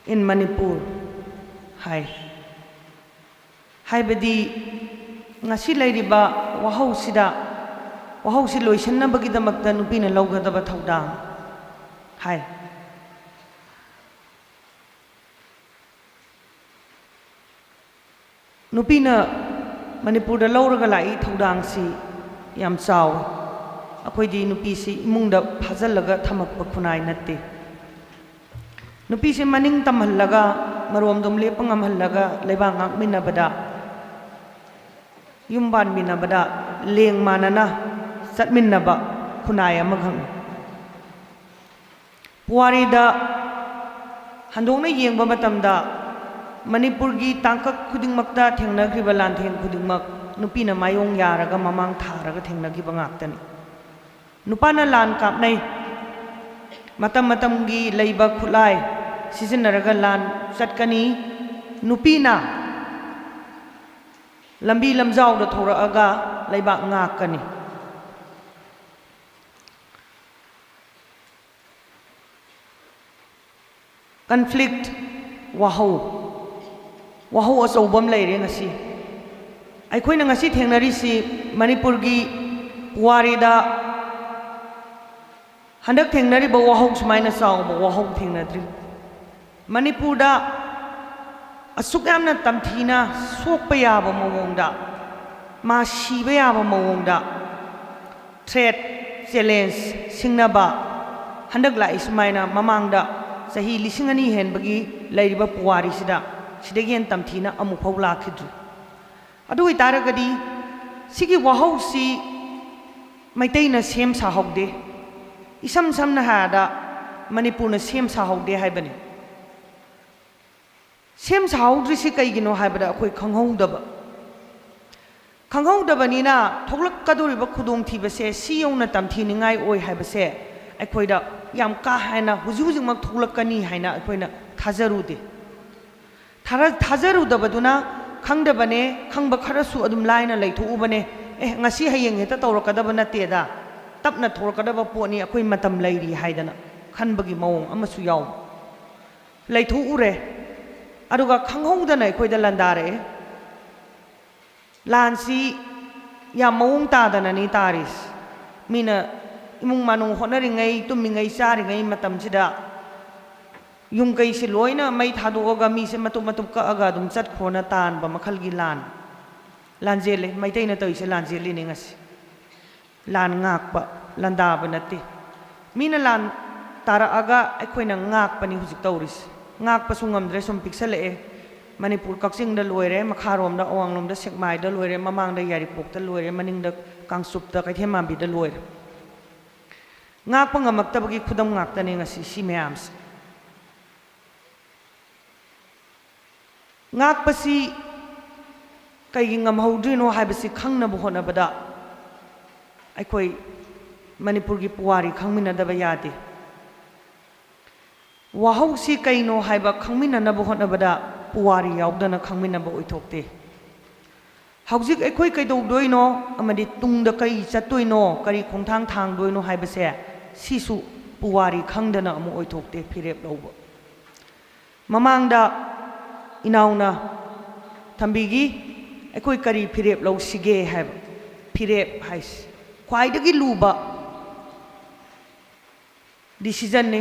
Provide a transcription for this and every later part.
in Manipur hai haibadi ngasi lairiba wahausida wahausi loisannabagidamakta nupina lawgadaba thaudang hai nupina Manipur da lawraga lai thaudang si yam chaw akhoi di nupi si imung da phajalaga thamakpa khunai natte nupi si maning tamhallaga marom dom lepangam hallaga leiba ngak minabada yumban minabada leng manana satminnaba khunai amaghang puari da handongna yengba matamda Manipur gi tangkak khudingmakta thengnagriba lanthen khudingmak nupina mayong yaraga mamang tharaga thengnagiba ngaktani nupana lan kapnai matam matam gi leiba khulai sisinaraga lan chatkani nupina lambi lamjau da thoraga leiba ngakani conflict wahau asawbam leire ngasi aikhoina ngasi thengnari si Manipur gi puarida handak thengnari ba wahau sumaina saw ba wahau thengnadri Manipur da asuk yamna tamthina sokpa yaba mawongda ma shiba yaba mawongda threat challenge singnaba handak lai sumaina mamangda sahi lisingani henbagi leiriba puari sida sidagi tamthina amu phau lakhidru adu itaragadi sigi wahau si maitaina sem sa hogde isam samna hada Manipur na sem sa hogde haibani sem sa hogdri si kaigino haibada akhoi khanghaudaba ni na thoglak kadoriba khudong thibase si yongna tamthiningai oi haibase aikhoida yam ka haina huji mak thoglakani haina aikhoina thajarude थाजरुदबदुना खंगदबने खंगब खरसु अदुम लाइना लैथुबने ngasi hayeng heta tawrakadaba nateda tapna thorkadaba poni akhoi matam leiri haidana khanbagi mawong amasu yaw leithu ure aduga khanghoudana akhoi landare lansi ya mawong tadana ni taris mina imung manung honaringai tumingai saringai matam sida yung kay si loina may thaduga mi se matup ka aga dum chat khona tan ba makhal gi lan jele may tay na toy se lan jele ni ngas lan ngak pa landa ba nati mina lan tara aga akhoi na ngak pa ni hujik tawris ngak pa sungam dre sum piksale e Manipur kaksing da loire makharom da awanglom da sekmai da loire mamang da yaripok da loire maning da kangsup da kaithema bi da loire ngak pa ngamak ta bagi khudam ngak ta ni ngasi si meams ngakpasi kaigi ngamhaudrino haibasi khangnaba honabada aikoi Manipur gi puari khangminadaba yade wahausi kaino haiba khangminanaba honabada puari yaudana khangminaba oithokte haujik aikoi kaidoudoino amadi tungda kai chattoino kari khongthang thangdoino haibase sisu puari khangdana amu oithokte phirep lawba mamangda inauna thambigi aikoi kari phirep law sige haib phirep hais khwaidagi luba decision ne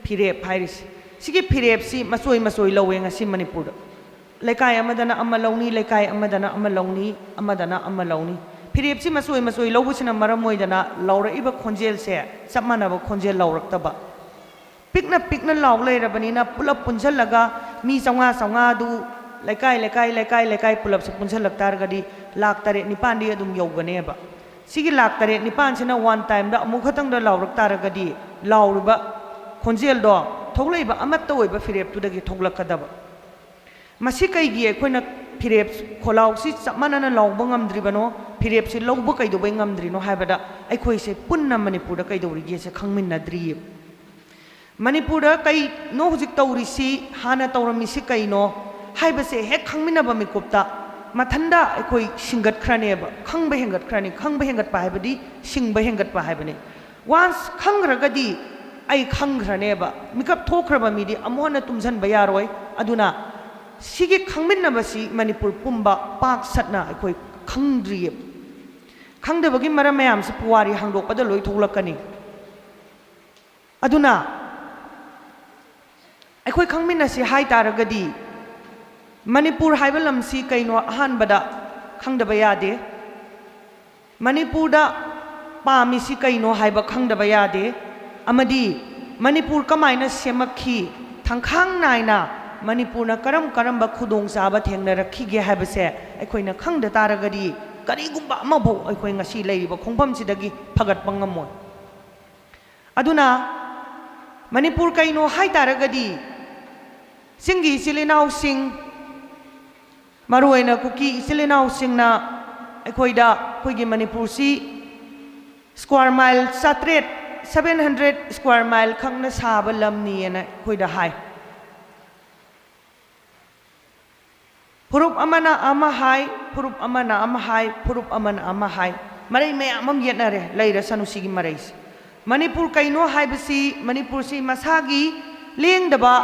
phirep hairis sige phirep si masoi lawe ngasi Manipur laikai amadana amalawni laikai amadana amalawni phirep si masoi lawbusina maramoidana lawra iba khonjel se sapmanaba khonjel lawraktaba pikna law leirabanina pulap punjalaga mi sawnga du laikai pulap se punjalak targadi lakh tare nipan di adum yogane ba sigi lakh tare nipan sina one time da amu khatang da lawrak targadi lawruba khonjel do thoglaiba amatta oiba phirep tu dagi thoglakadaba masi kai gi ekhoina phirep kholaw si sapmanana lawba ngamdribano phirep si lawba kaido bai ngamdrino haibada aikhoi se punna Manipur da kaidori ge se khangminnadri Manipur da kai no hujik tawrisi hana tawramisi kai no haibase hek khangminaba mikupta mathanda aikoi singat khrane ba khangba hengat pa haibadi singba hengat pa haibani once khangragadi ai khangkhraneba mikap thokhraba midi amhona tumjan bayaroi aduna sigi khangmin basi manipur pumba pak satna akhoi khangdri khangdabagi maram mayam se puwari hangdok pada loi tholakani aduna akhoi khangmin si hai taragadi manipur haiba lamsi kaino ahan bada khangdaba yade manipur da pami si kaino haiba khangdaba yade amadi manipur kamaina semakhi thangkhang naina manipur na karam ba khudong saba thengna rakhi ge haibase aikoina khangda taragadi karigumba amabo aikoi ngasi leiba khongpham sidagi phagat pangamoi aduna manipur kaino hai taragadi singi silinau sing maruaina kuki silinau singna aikoida koigi manipur si square mile 700 square mile khangna saba lamni ena koida hai purup amana ama hai purup amana ama hai purup amana ama hai marai me amam yetnare leira sanusigi marais manipur kaino haibasi manipur si masagi lengdaba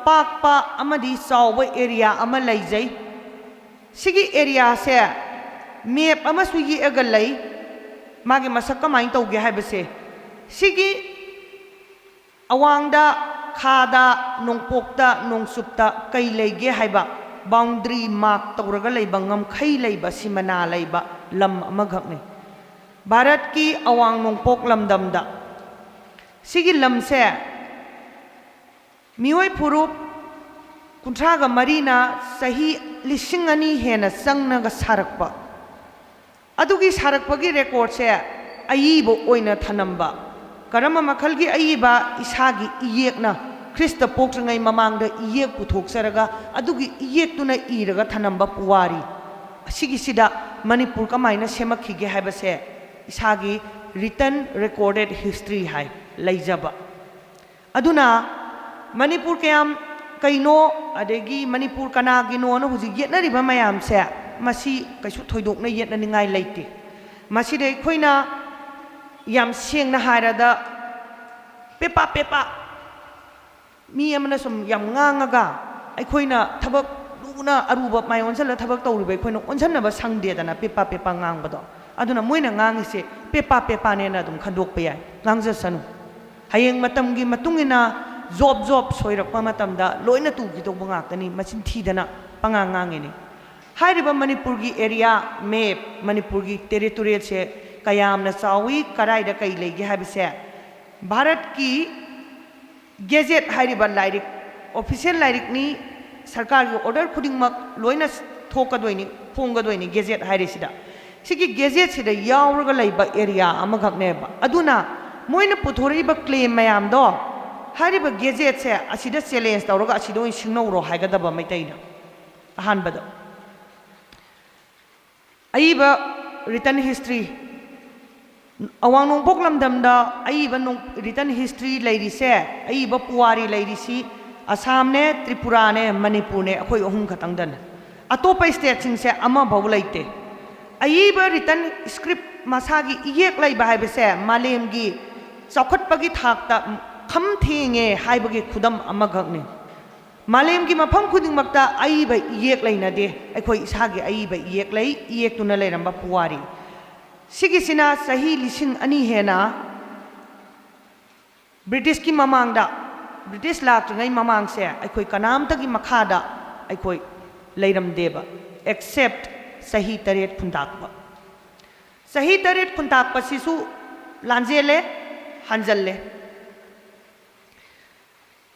pakpa amadi sawa area ama leijai sigi area se map ama suigi agalai magi masak kamai tauge haibase sigi awangda khada nongpokta nongsupta kai leige haiba boundary mark tawraga leiba ngamkhai leiba simana leiba lam amagakne bharat ki awang nongpok lamdamda sigi lamse mioi phurup kunthraga marina sahi lisingani hena sangnaga sarakpa adugi sarakpagi record se ayibo oina thanamba karama makhalgi ayiba isagi iyekna krista pokrangai mamangda iyek puthokcharaga adugi iyektuna iraga thanamba puwari asigi sida manipur kamaina semakhige haibase isagi written recorded history hai leijaba aduna manipur kayam kaino adegi manipur kanagino no huji yetnariba mayam se masi kaisu thoidokna yetna ningai leite masi de khoina yam sengna hairada pepa mi amana sum yam ngangaga aikhoina thabak luna aruba mai onsala thabak tawriba aikhoina onsanaba sangde dana pepa ngangbado aduna moina ngangise pepa ne na dum khandok pe yai ngangja sanu hayeng matamgi matungina job soirakpa matamda loina tu gi tobanga tani machin thidana pangangange hairiba manipur gi area map manipur gi territorial se kayamna chawi karaida kai lege habise bharat ki gazette hairiba lairik official lairik ni sarkar gi order khudingmak loina thokadoini phongadoini gazette hairisida sigi gazette sida yawraga laiba area amagakneba aduna moina puthoriba claim mayam do hairiba gazette se asida challenge tawraga asido singnawro haigadaba maitaina ahanbada aiba written history awang nongpok lamdamda aiba written history leirise aiba puwari leirisi assam ne tripura ne manipur ne akhoi ahum khatangdan atopa state sing se ama bau leite aiba written script masagi iyek leiba haibase malemgi chawkhatpagi thakta kham thenge haibagi khudam amagakne malemgi mafam khudingmakta aiba iyek leinade akhoi isagi aiba iyek lei iyek tuna leiramba puwari sigisina sahi lising ani hena british ki mamangda british lakngai mamang se akhoi kanam tagi makhada akhoi leiram deba except sahi taret phundakpa sisu lanjele hanjalle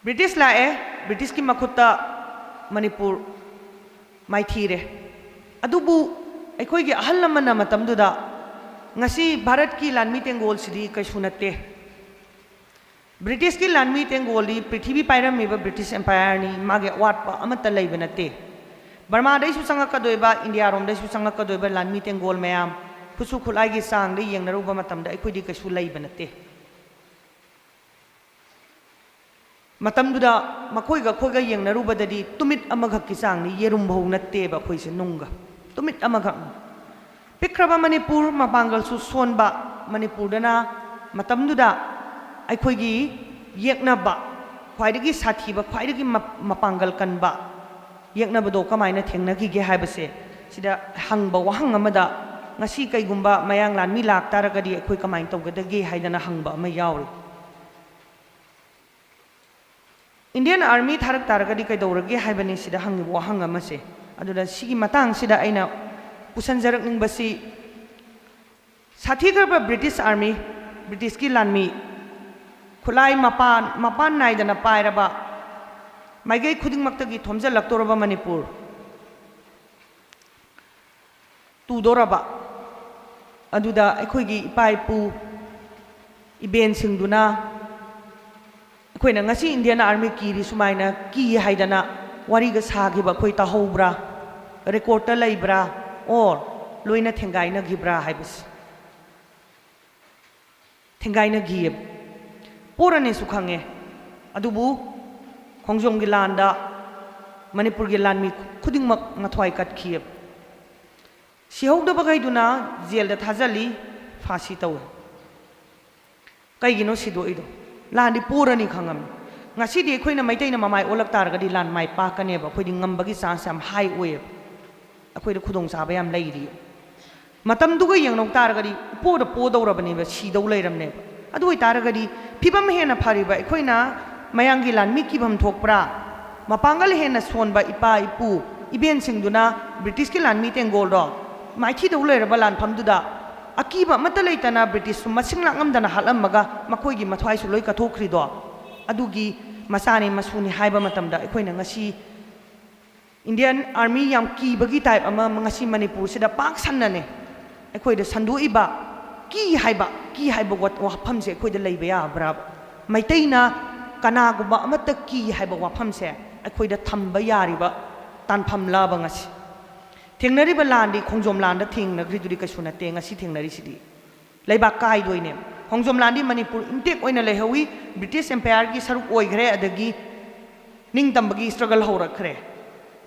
british lae british ki makhutta manipur maithire adubu akhoi gi ahal lamana matamduda ngasi bharat ki lanmi tengol sidi kaisu natte british ki lanmi tengol di prithvi pairam meba british empire ni mage watpa amata leiba natte burma dai su sanga ka doiba india rom dai su sanga ka doiba lanmi tengol mayam khusu khulai gi sang dai yengnaruba matamda akhoi di kaisu leiba natte matamduda makoiga khoiga yengnarubadadi tumit amagak ki sang ni yerum bhau natte ba khoise nunga tumit amagak pikraba manipur mapangal su sonba manipur dana matamduda aikhoigi yeknaba khwaidagi sathiba khwaidagi mapangal kanba yeknabado kamaina thengnagi ge haibase sida hangba wahang amada ngasi kaigumba mayang lan mi lak taragadi khoi kamain tawgadagi haidana hangba ama yauri Indian Army tharak taragadi kaidorage haibani sida hangi wahang amase aduda sigi matang sida aina pusanjarak ningbasi sathigarba British Army British ki lanmi khulai mapan naidana pairaba maigai khudingmaktagi thomjalaktoraba Manipur tudoraba aduda aikhoigi ipaipu iben singduna aikoina ngasi Indian Army kiri sumaina ki haidana wariga sagiba khoi tahobra record ta leibra or loina thengaina gibra haibis thengaina gib porane sukhange adubu khongjom gi landa Manipur gi lanmi khudingmak ngathwai kat khib sihogdaba gaiduna jail da thajali phasi taw kaigino sido ido landi porani khangam ngasi di khoina maitaina mamai olak targadi lan mai pa kaneba khoi di ngambagi chance am high oye akhoi da khudong saba yam leiri matam duga yengnok targadi po da po dawrabani ba si daw leiramne adu oi targadi phibam hena phariba akhoina mayangi lan mi kibam thokpra mapangal hena sonba ipa ipu iben singduna British ki lan mi tengol ro mai thi daw leiraba lan phamduda akiba matalaitana British sumasing langamdana halamaga makoi gi mathwai su loi ka thokri do adugi masani masuni haiba matamda aikoina ngasi Indian Army yam ki bagi type ama ngasi Manipur sida pak sannane aikoi da sandu iba ki haiba wat wafam se aikoi da leiba ya bra maitaina kana guba amata ki haiba wafam se aikoi da thamba yariba tanpham laba ngasi thengnari ba landi khongjom landa thingna griduri ka suna te ngasi thengnari sidi leiba kai doine khongjom landi Manipur intek oina lehawi British Empire gi saruk oigre adagi ningtambagi struggle horakhre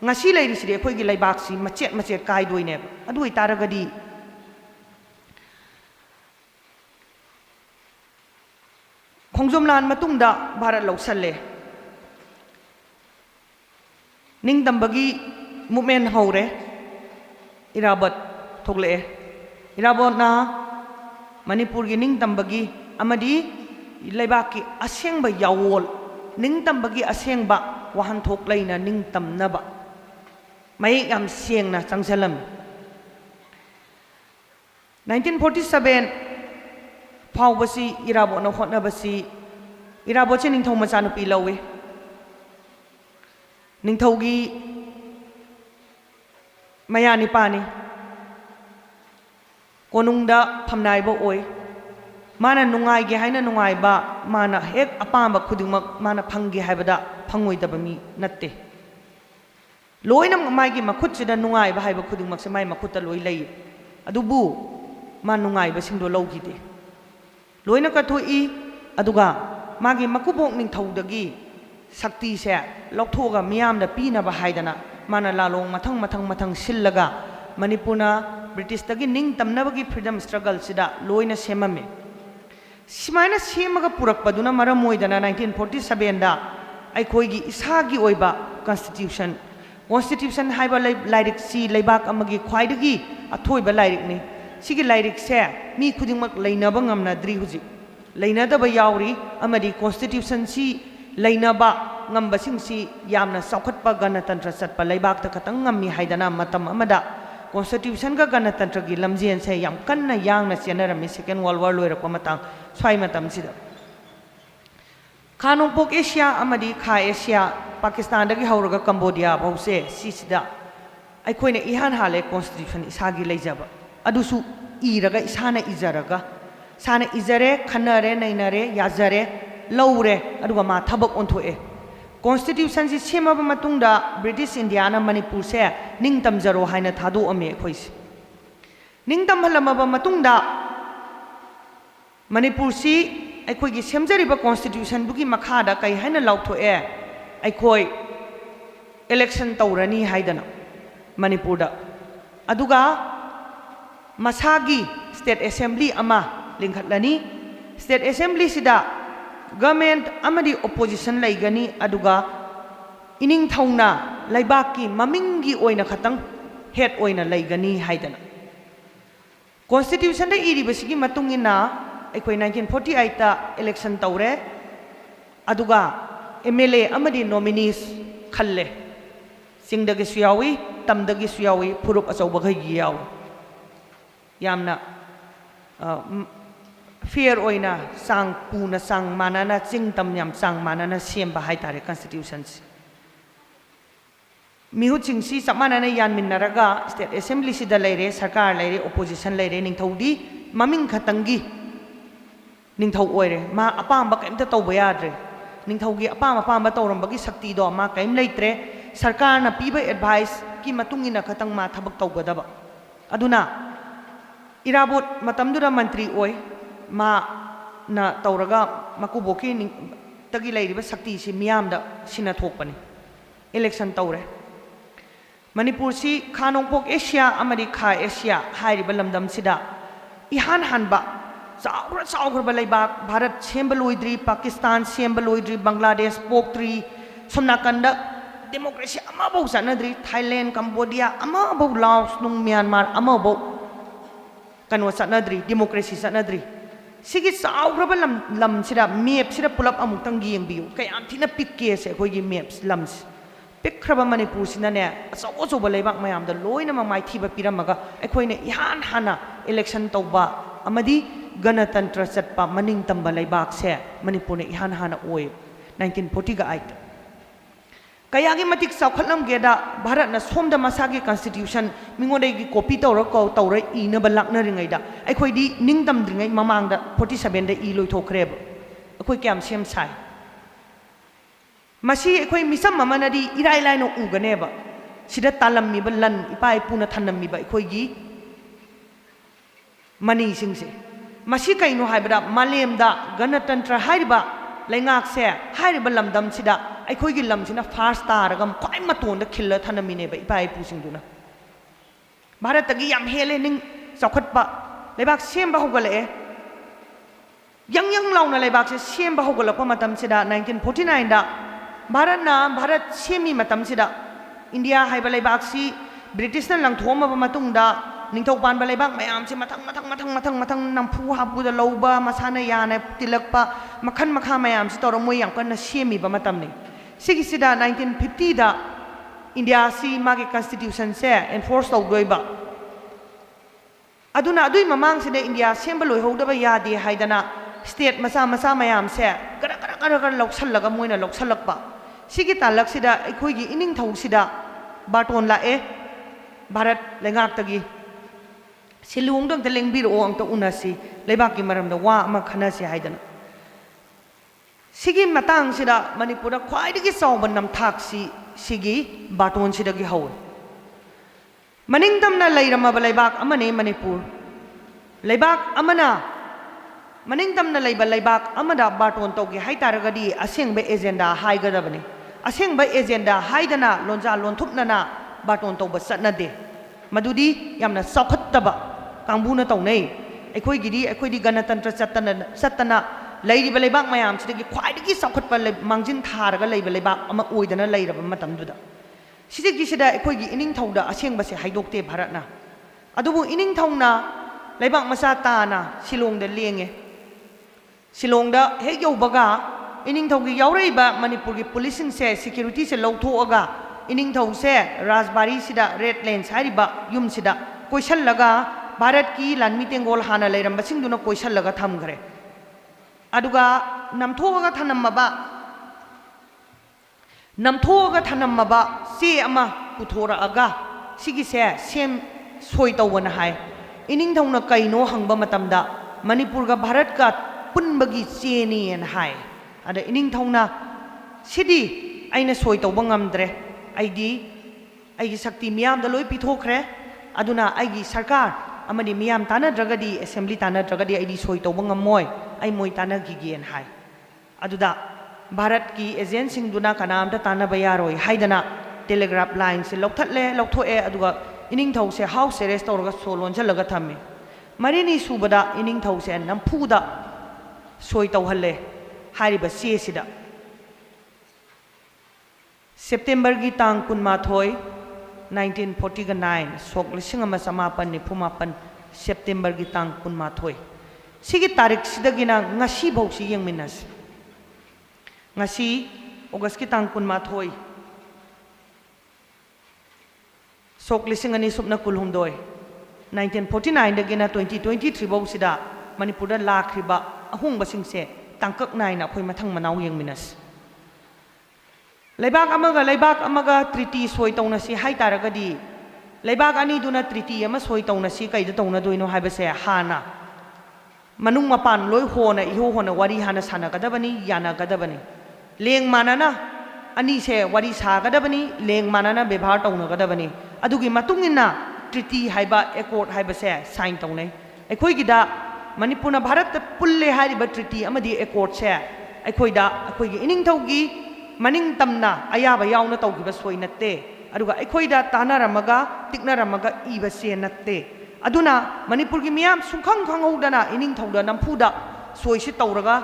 ngasi leiri sidi khoi gi leibak si machet kai doine adu ai taragadi khongjom lan matungda Bharat lausalle ningtambagi movement hore Irabat thogle Irabat na Manipur gi ningtambagi amadi leibaki asengba yawol ningtambagi asengba wahan thokleina ningtamnaba mai am sengna changsalam 1947 phawbasi Irabot na hotnabasi Irabot che ningthau macha nupi lawe ningthaugi mayani pani konungda phamnaiba oi mana nungai ge haina nungai ba mana hek apamba khudingmak mana phangge haibada phangoi daba mi natte loinam mai gi makhut sida nungai ba haiba khudingmak se mai makhutta loi lei adubu ma nungai ba singdo lowgi de loina ka thoi aduga magi makubok ning thaudagi sakti se lokthoga miyam da pina ba haidana mana lalong mathang sillaga Manipurna British tagi ning tamnabagi freedom struggle sida loina semame simaina semaga purakpaduna maramoidana 1947 da aikhoigi isagi oiba constitution haiba lairik si leibak amagi khwaidagi athoiba lairik ni sigi lairik se mi khudingmak leinaba ngamnadri huji leinadaba yauri amadi constitution si leinaba ngambasing si yamna saukhatpa ganatantra satpa leibak ta khatang ngammi haidana matam amada constitution ga ganatantra gi lamjen se yam kanna yangna senarami second world war loirakpa matang swai matam sida Khanongpok Asia amadi Kha Asia Pakistan dagi hauraga Cambodia bause sisida aikhoina ihan hale constitution isagi leijaba adusu iraga isana ijaraga sana ijare khanare nainare yazare laure aduga ma thabak onthoe constitution si semaba matungda British India na Manipur se ningtam jaro haina thadu ame khois ningtam halamaba matungda Manipur si aikhoigi semjariba constitution dugi makhada kai haina lauthoe aikhoi election tawrani haidana Manipur da aduga masagi state assembly ama lingkhatlani state assembly sida government amadi opposition laigani aduga ining thauna laibaki mamingi oina khatang head oina laigani haidana constitution da iri basigi matungina ekoi 1948 ta election tawre aduga MLA amadi nominees khalle singdagi suyawi tamdagi suyawi purup achauba gai yaw yamna fair oina sang puna sang manana chingtam yam sang manana semba haitare constitutions mihu chingsi samana yan minnaraga state assembly sida leire sarkar leire opposition leire ningthaudi maming khatangi ningthau oire ma apamba kaimta tawba yadre ningthaugi apamba tawrambagi sakti do ma kaim leitre sarkar na piba advice ki matungina khatang ma thabak tawgadaba aduna irabot matamdura mantri oi ma na tawraga makuboki tagi leiriba sakti si miyamda sina thokpani election tawre Manipur si Khanongpok Asia amadi Kha Asia hairiba lamdam sida ihan hanba chaukra laibak Bharat sembaloidri Pakistan sembaloidri Bangladesh poktri somnakanda democracy amabau sanadri Thailand Cambodia amabau Laos nung Myanmar amabau kanwa sanadri democracy sanadri sigi chaukra lam sida map sida pulap amuktang yengbiu kayam thina pikke se khoigi maps lams Pikraba Manipur sinane aso balibak mayam da loina mamai thiba piramaga ekhoina ihan hana election tawba amadi ganatantra chatpa maning tamba laibak se Manipur ne ihan hana oi 1940 ga ait kayagi matik saukhatlam geda Bharat na somda masagi constitution mingode gi copy tawra ko tawra ina balakna ringai da ekhoidi ningdam dringai mamang da 47 da i loi thokre ekhoi kyam sem sai Masi ekoi misam mamanadi irai lai no uganeba sida talam mi balan ipai puna thanam mi ba ekoi gi mani singse masi kaino haibada malem da ganatantra haiba laingak se haiba lamdam sida ekoi gi lam sina first star gam kwai maton da khilla thanam mi ne ba ipai pu singduna Bharat tagi yam hele ning sakhat ba lebak semba hogale yang launa lebak se semba hogala pa matam sida 1949 da Bharat semi matam sida India haiba laibak si British na lang thoma ba matungda ningthau pan ba laibak mayam si matang nampu hapu da loba masana yana tilak pa makhan makha mayam si toro moy yang kan na semi ba matam ni sigi sida 1950 da India si magi constitution se enforce taw doi ba aduna adui mamang sida India semba loi hoda ba yadi haidana state masa mayam se kara loksallaga moina loksalak ba Sigi talak sida ekhoigi ining thau sida baton la Bharat lengak tagi silung dong telengbir o ang to unasi lebak ki maram da wa ma khana si haidana Sigi matang sida Manipura khwaidagi sawban nam thak si sigi baton sida gi haw maningdam na leirama ba lebak amane Manipur lebak amana maningdam na lebak amada baton togi haitaragadi asengbe agenda haigadabani asengba agenda haidana lonja lonthupnana baton toba satnade madudi yamna saukhattaba kangbuna tawnei ekhoidi ganatantra satana leiriba lebak mayam sidagi khwaidagi saukhatpa mangjin tharaga leiba lebak ama oidana leiraba matamduda sidagi sida ekhoigi ining thauda asengba se haidokte Bharatna adubu ining thauna lebak masa tana Shillongda lenge Shillongda hek yaubaga ining thaugi yauraiba Manipur gi policing se security se lawthoaga ining thau se Rajbari sida red lane hariba yum sida koisallaga Bharat ki lanmi tengol hana leiramba singduna koisallaga thamgre aduga namthoaga thanammaba se ama puthora aga sigi se sem soi tawna hai ining thauna kaino hangba matamda Manipur ga Bharat ka punbagi cheni en hai ada ining thauna sidi aina soi tawba ngamdre aigi sakti miyam da loi pithokre aduna aigi sarkar amadi miyam tana dragadi assembly tana dragadi aidi soi tawba ngamoy ai moi tana gigen hai aduda Bharat ki agent sing duna kanam da tana bayaroi haidana telegraph line se lokthoe aduga ining thau se house arrest tawraga solon jalaga thamme marini subada ining thau se nampuda soi tawhalle हारिबा चेसिदा सेप्टेम्बरगी तांग कुनमाथोय 1949 सोक लिसिंग अमा समापन निफुमापन सेप्टेम्बरगी तांग कुनमाथोय सिगी तारीख सिदगिना ngasi भौसी यंगमिनस ngasi अगस्त की तांग कुनमाथोय सोक लिसिंग अनि सुपना कुलहुमदोय 1949 दगिना 2023 भौसिदा मणिपुरदा लाखरिबा अहुंबसिंगसे तांकक नायना अखोय मथंग मनाव यंगमिनस लेबाक अमगा treaty सोय तौनसी हाय तारगदी लेबाक अनि दुना ट्रिटी अमा सोय तौनसी कैद तौना दोइनो हायबसे हाना मनुंग मपान लोय होना इहो होना वारी हाना सानागदबनी यानागदबनी लेंग मानाना अनि से वारी सागदबनी लेंग मानाना व्यवहार तौनगदबनी अदुगी मतुंगिना ट्रिटी हायबा एकॉर्ड हायबसे साइन तौनै अखोयगिदा मणिपुरना भारत पुल्ले हारिबा ट्रिटी अमदी एकॉर्ड से अखोयदा अखोयगी इनिंगथौगी मनिंग तमना अयाबा यावना तौगिबा सोय नत्ते अदुगा अखोयदा तानारमगा तिकनारमगा इबसे नत्ते अदुना मणिपुर की मियाम सुखंग खंगौदना इनिंगथौदा नंफुदा सोयसि तौरगा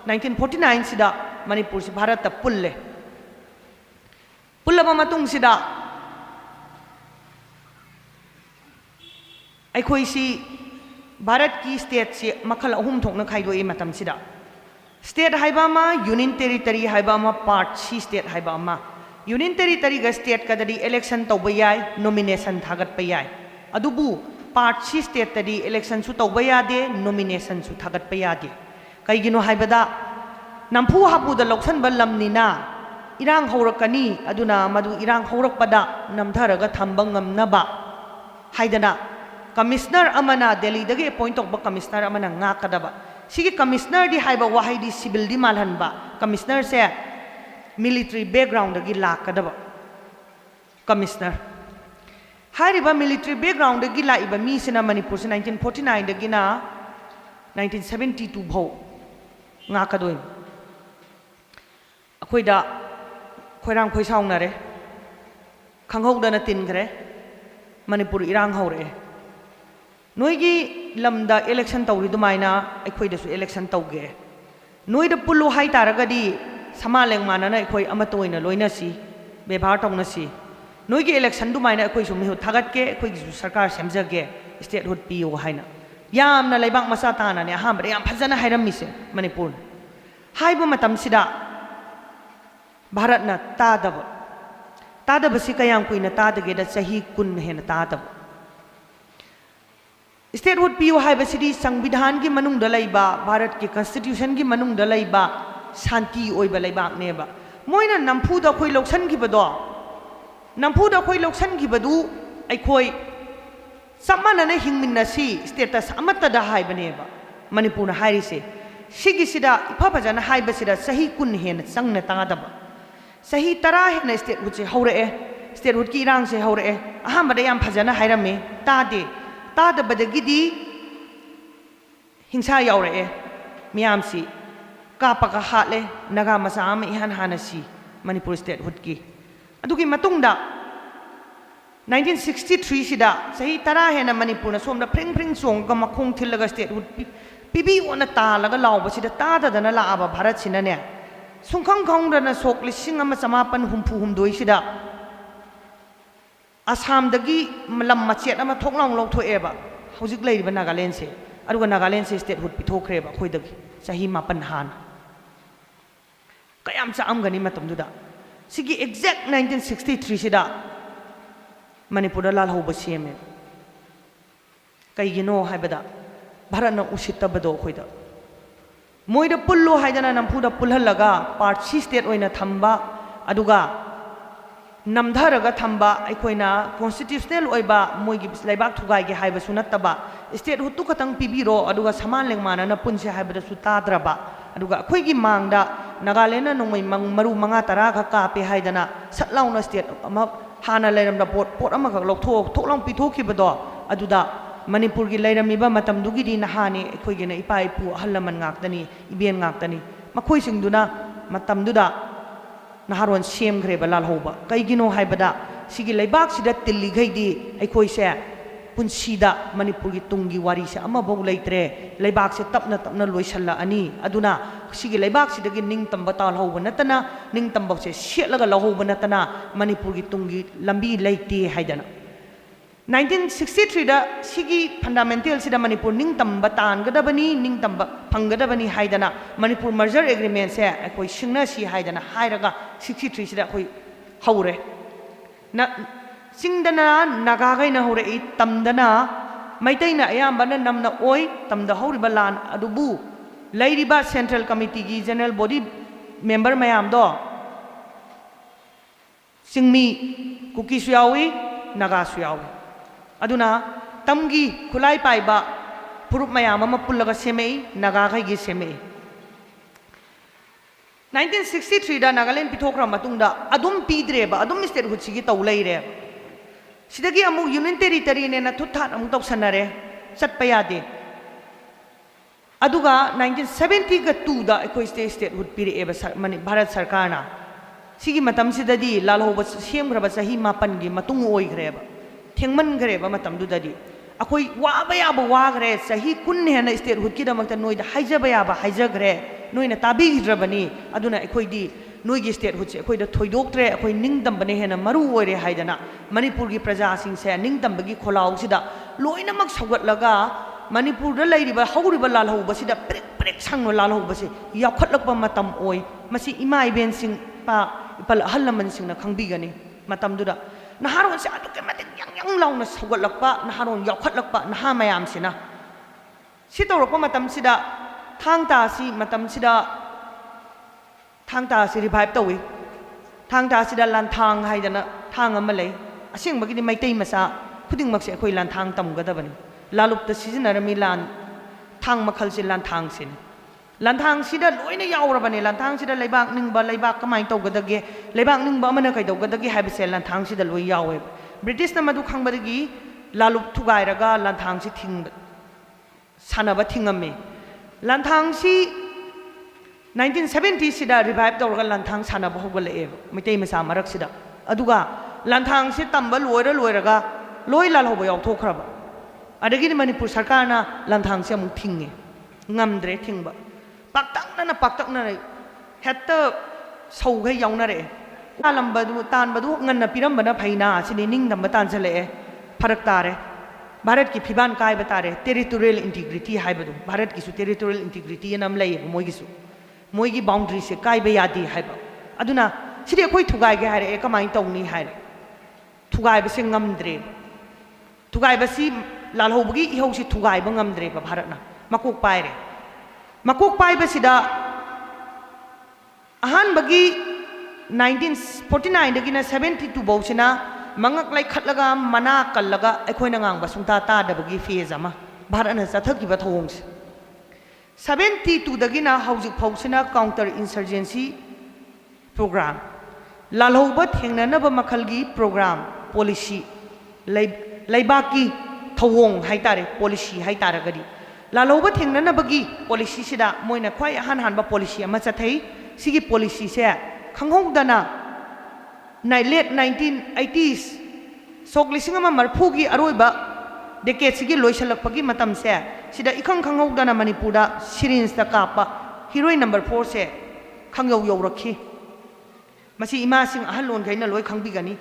1949 सिदा मणिपुर से भारत ता पुल्ले पुल्लबा मतुंग सिदा अखोयसी भारत की स्टेट से मखल अहुम थोकना खाइदोए मतम सिदा स्टेट हाइबामा यूनियन टेरिटरी हाइबामा पार्ट सी स्टेट हाइबामा यूनियन टेरिटरी गा स्टेट कददी इलेक्शन तौबा याय नॉमिनेशन थागतपा याय अदुबु पार्ट सी स्टेट तदी इलेक्शन सु तौबा यादे नॉमिनेशन सु थागतपा यादे कैगिनो हाइबदा नंफु हापुदा लौसनबा लमनिना इरांग हौरकनी अदुना मदु इरांग हौरकपदा नमधरगा थंबा ngamnaba हाइदना कमिश्नर अमना दिल्ली दगे अपॉइंट तौबा कमिश्नर अमना ngakadaba सिगी कमिश्नर दी हाइबा वाहै दी सिविल दी मालहनबा कमिश्नर से मिलिट्री बैकग्राउंड दगी लाकदबा कमिश्नर हारिबा मिलिट्री बैकग्राउंड दगी लाइबा मीसिना मणिपुर से 1949 दगिना 1972 भौ ngakadoi अखोयदा खोइरांग खोइसाउनरे खंगौदना तिनखरे मणिपुर इरांग हौरे नोईगी लमदा इलेक्शन तौरी दुमाइना अखोयदसु इलेक्शन तौगे नोईदा पुल्लो हाई तारगदी समालेंग मानना अखोय अमतोइना लोइनसी व्यवहार तौनसी नोईगी इलेक्शन दुमाइना अखोयसु मिहु थागतके अखोयगिसु सरकार सेमजगे स्टेट हुड पियो हाइना यामना लेबाक मसा तानाने अहामबदे याम फजना हाइरमिसे मणिपुर हाइबा मतमसिदा भारतना तादबसी कयाम कुइना तादगेदा चही कुन हेना तादब स्टेट हुड पियो हाइबसिदी संविधान की मनुंग दलाइबा भारत के कॉन्स्टिट्यूशन की मनुंग दलाइबा शांति ओइबा लेबाकनेबा मोइना नंफुदा खोइ लौसनगिबदो नंफुदा खोइ लौसनगिबदु अखोइ समानना हिंगमिनसी स्टेटस अमतदा हाइबनेबा मणिपुर हाइरिसे सिगिसिदा इफा फजना हाइबसिदा सही कुन हेन संगना तादबा सही 10 हेन स्टेट हुड से हौरए स्टेट हुड की इरांग से हौरए अहामबदे याम फजना हाइरमे तादे तादबदगिदी हिंसा यावरए मियामसी कापका हाले नगा मसा अम इहान हानसी मणिपुर स्टेट हुड की अदुगी मतुंगदा 1963 सिदा सही 10 हेन Manipur सोमदा फ्रिंग फ्रिंग song मखोंग थिलगा state hood PV ओना तालगा लावबसिदा ताददना लाआबा भारत सिनने सुंखंग खंगदना सोक लिसिंग अमा समापन हुमफु हुमदोइ सिदा आसाम दगी लम मचेत अमा थोकलांग लौथोएबा हौजिक लेरिबा नागालैंड से अरुगा नागालैंड से स्टेट हुड पिथोखरेबा खोइदगी सही मापन हान कयाम चामगनी मतमदुदा सिगी एग्जैक्ट 1963 सिदा मणिपुर लाल हौबा सेमे कैगिनो हाइबदा भारतना उसितबदो खोइदा मोइदा पुल्लो हाइदना नंफुदा पुल्हलगा पार्ट सी स्टेट ओइना थंबा अदुगा नमधरगा थंबा अखोइना कॉन्स्टिट्यूशनल ओइबा मोइगी लेबाक थुगाइगे हाइबसु नत्तबा स्टेट हुतु खतंग पिबिरो अदुगा समानलेंग मानना पुनसे हाइबदसु ताद्रबा अदुगा अखोइगी मांगदा नागालैंड नोंमै मरु मंगा तरा खा कापे हाइदना सटलाउना स्टेट अमा हाना लेरमदा पोट अमा खक थोकलांग पिथोखिबदो अदुदा मणिपुर की लेरमिबा मतमदुगिदी नहाने अखोइगेना इपा इपु अहलमन ngakdani इबेन ngakdani मखोइसिंगदुना मतमदुदा नहारोन सेमग्रेबा लालहौबा कैगिनो हाइबदा सिगी लेबाक सिदा तिल्लिगैदी अखोइसे पुंसीदा मणिपुर की तुंगी वारी से अमबौ लेत्रे लेबाक से तपना तपना लोइसल्ला अनि अदुना सिगी लेबाक सिदगी निंग तंबा तालहौब नतना निंग तंबौ से सेटलगा लहौब नतना मणिपुर की तुंगी लंबी लेते हाइदना 1963 दा सिगी फंडामेंटल सिदा मणिपुर निंग तंबा तानगदबनी निंग तंबा फंगदबनी हाइदना मणिपुर मर्जर एग्रीमेंट से अखोई सिंगना सी हाइदना हाइरगा 63 सिदा अखोई हौरे ना सिंगदना नागागैना हौरे तमदना मैतैना अयाम्बना नमना ओय तमदा हौरिबा लान अदुबु लैरिबा सेंट्रल कमिटी की जनरल बॉडी मेंबर मयाम दो सिंगमी कुकी सुयावी नागा सुयावी अदुना तमगी खुलाई पाइबा फुरुप मयाम अमा पुल्लगा सेमेई नागागैगी सेमेई 1963 दा नागालैंड पिथोखरा मतुंगदा अदुम पीद्रेबा अदुम स्टेट हुचिगी तौ लैरे सिदगी अमु यूनियन टेरिटरी ने ना थुथान अमु तौसनरे चटपा यादे अदुगा 1970 का 2 दा अखोई स्टेट हुड पिरेबा भारत सरकार ना सिगी मतम सिददी लालहोब सेमग्रबा सही मापन गी मतुंग ओइग्रेबा थेंगमन ग्रेबा मतम दुददी अखोई वाबा याबा वाग्रे सही कुन हेना स्टेट हुड की दमकता नोइदा हाइजबा याबा हाइजग्रे नोइना ताबिगिद्रबनी अदुना अखोइदी नोइगी स्टेट हुचे अखोइदा थोइदोक्त्रे अखोइ निंगदंबने हेना मरु ओइरे हाइदना मणिपुर की प्रजा सिंसे निंगदंबगी खोलाउसिदा लोइनमक सौगतलगा मणिपुर दा लैरिबा हौरिबा लालहौबसिदा प्रेक प्रेक सांनो लालहौबसे याखटलकपा मतम ओइ मसी इमा इबेन सिंग पा इपल अहल लमन सिंगना खंगबिगनी मतमदुदा नहारोन से अदुके मते yang yang launa सौगतलकपा नहारोन याखटलकपा नहा मयामसिना सि तौरकपा मतमसिदा थांगतासी मतमसिदा थांगता से रिवाइव तौई थांगता सिदा लांथांग हाइदना थांग अमा लै असेंबगिदि मैतै मसा खुदिंगमक्से अखोइ लांथांग तमगदबनी लालुपता सिजनरमी लान थांग मखल से लांथांग सिन लांथांग सिदा लोइना यावरबनी लांथांग सिदा लेबाक निंगबा लेबाक कमाय तौगदगे लेबाक निंगबा अमना कैदौगदगे हाइबसे लांथांग सिदा लोइ यावे ब्रिटिश ना मदु खंगबदगी लालुप थुगाइरगा लांथांग सि थिंग सानबा थिंगमे लांथांग सि 1970 सिदा रिवाइव तौरगा लांथांग सानबा होगले मितै मसा मरक सिदा अदुगा लांथांग से तंबा लोइरगा लोइ लालहोबा यावथोखरबा अदगी मणिपुर सरकार ना लांथांग से अमुक थिंगे ngamdre thingba paktakna hetta saugai yaunare alambadu tanbadu nganna pirambana phaina sini ningdamba tanjale farak tare Bharat की फिबान काय बतारे टेरिटोरियल इंटीग्रिटी हाइबदु भारत की टेरिटोरियल इंटीग्रिटी नाम लई मोइगी बाउंड्री से काय बे यादी हाइबा अदुना सिदे कोई थुगाय गे हारे कमाई तौनी हारे थुगाय बसे ngamdre थुगाय बसी लालहोबगी इहौसी थुगाय ब ngamdre बा भारतना मकोक पाय बसिदा अहान बगी 1949 दगिना 72 बौसिना मंगक लाई खटलगा मना कल्लगा अखोइना ngang बसुंता तादबगी फेज अमा भारतना चथकिबा थौंस 72 दगिना हौजिक फौसिना काउंटर इंसर्जेंसी प्रोग्राम लालहौबा थेंगननब मखलगी प्रोग्राम पॉलिसी लैबाकी थौंग हाइतारे पॉलिसी हाइतारगदी लालहौबा थेंगननबगी पॉलिसी सिदा मोइना ख्वाइ अहान हानबा पॉलिसी अमा चथै सिगी पॉलिसी से खंगहौदना लेट 1980s सोक लिसिंग अमा मरफुगी अरोइबा डेकेड सिगी लोइसलकपगी मतम से सिदा इखंग खंगहौदना मणिपुरदा सिरिंज ता कापा हीरोइन नंबर 4 से खंगयौ यौरखी मसी इमा सिंग अहलोन खैना लोइ खंगबिगनी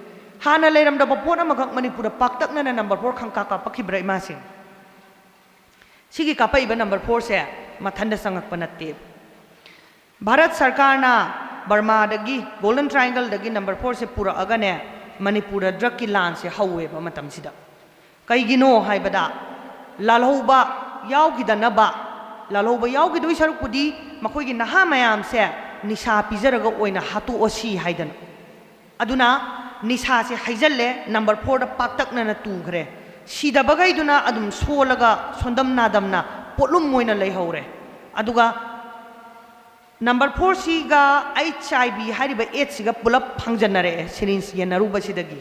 हाना लेरमदा बपोर अमखक मणिपुरदा पाक्तकना नंबर 4 खंग का पखिब्रा इमा सिंग सिगी कापाइबा नंबर 4 से मथंदा संगकपा नत्ते भारत सरकार ना बर्मा दगी गोल्डन ट्रायंगल दगी नंबर 4 से पूरा अगने मणिपुर ड्रग की लान से हौवेबा मतम सिदा कैगिनो हाइबदा लालहौबा यावगिदनबा लालहौबा यावगिदोइ सरुकपुदी मखोइगी नहा मयाम से निशा पिजरगा ओइना हातु ओसी हाइदन अदुना निशा से हाइजल्ले नंबर 4 दा पाक्तकना तुखरे सिदबगैदुना अदुम सोलगा सोंदम नादमना पोलुम मोइना लैहौरे अदुगा नंबर 4 सिगा HIV हारिबा एड्स सिगा पुलप फंगजनरे सिरिंज येनरुबा सिदगी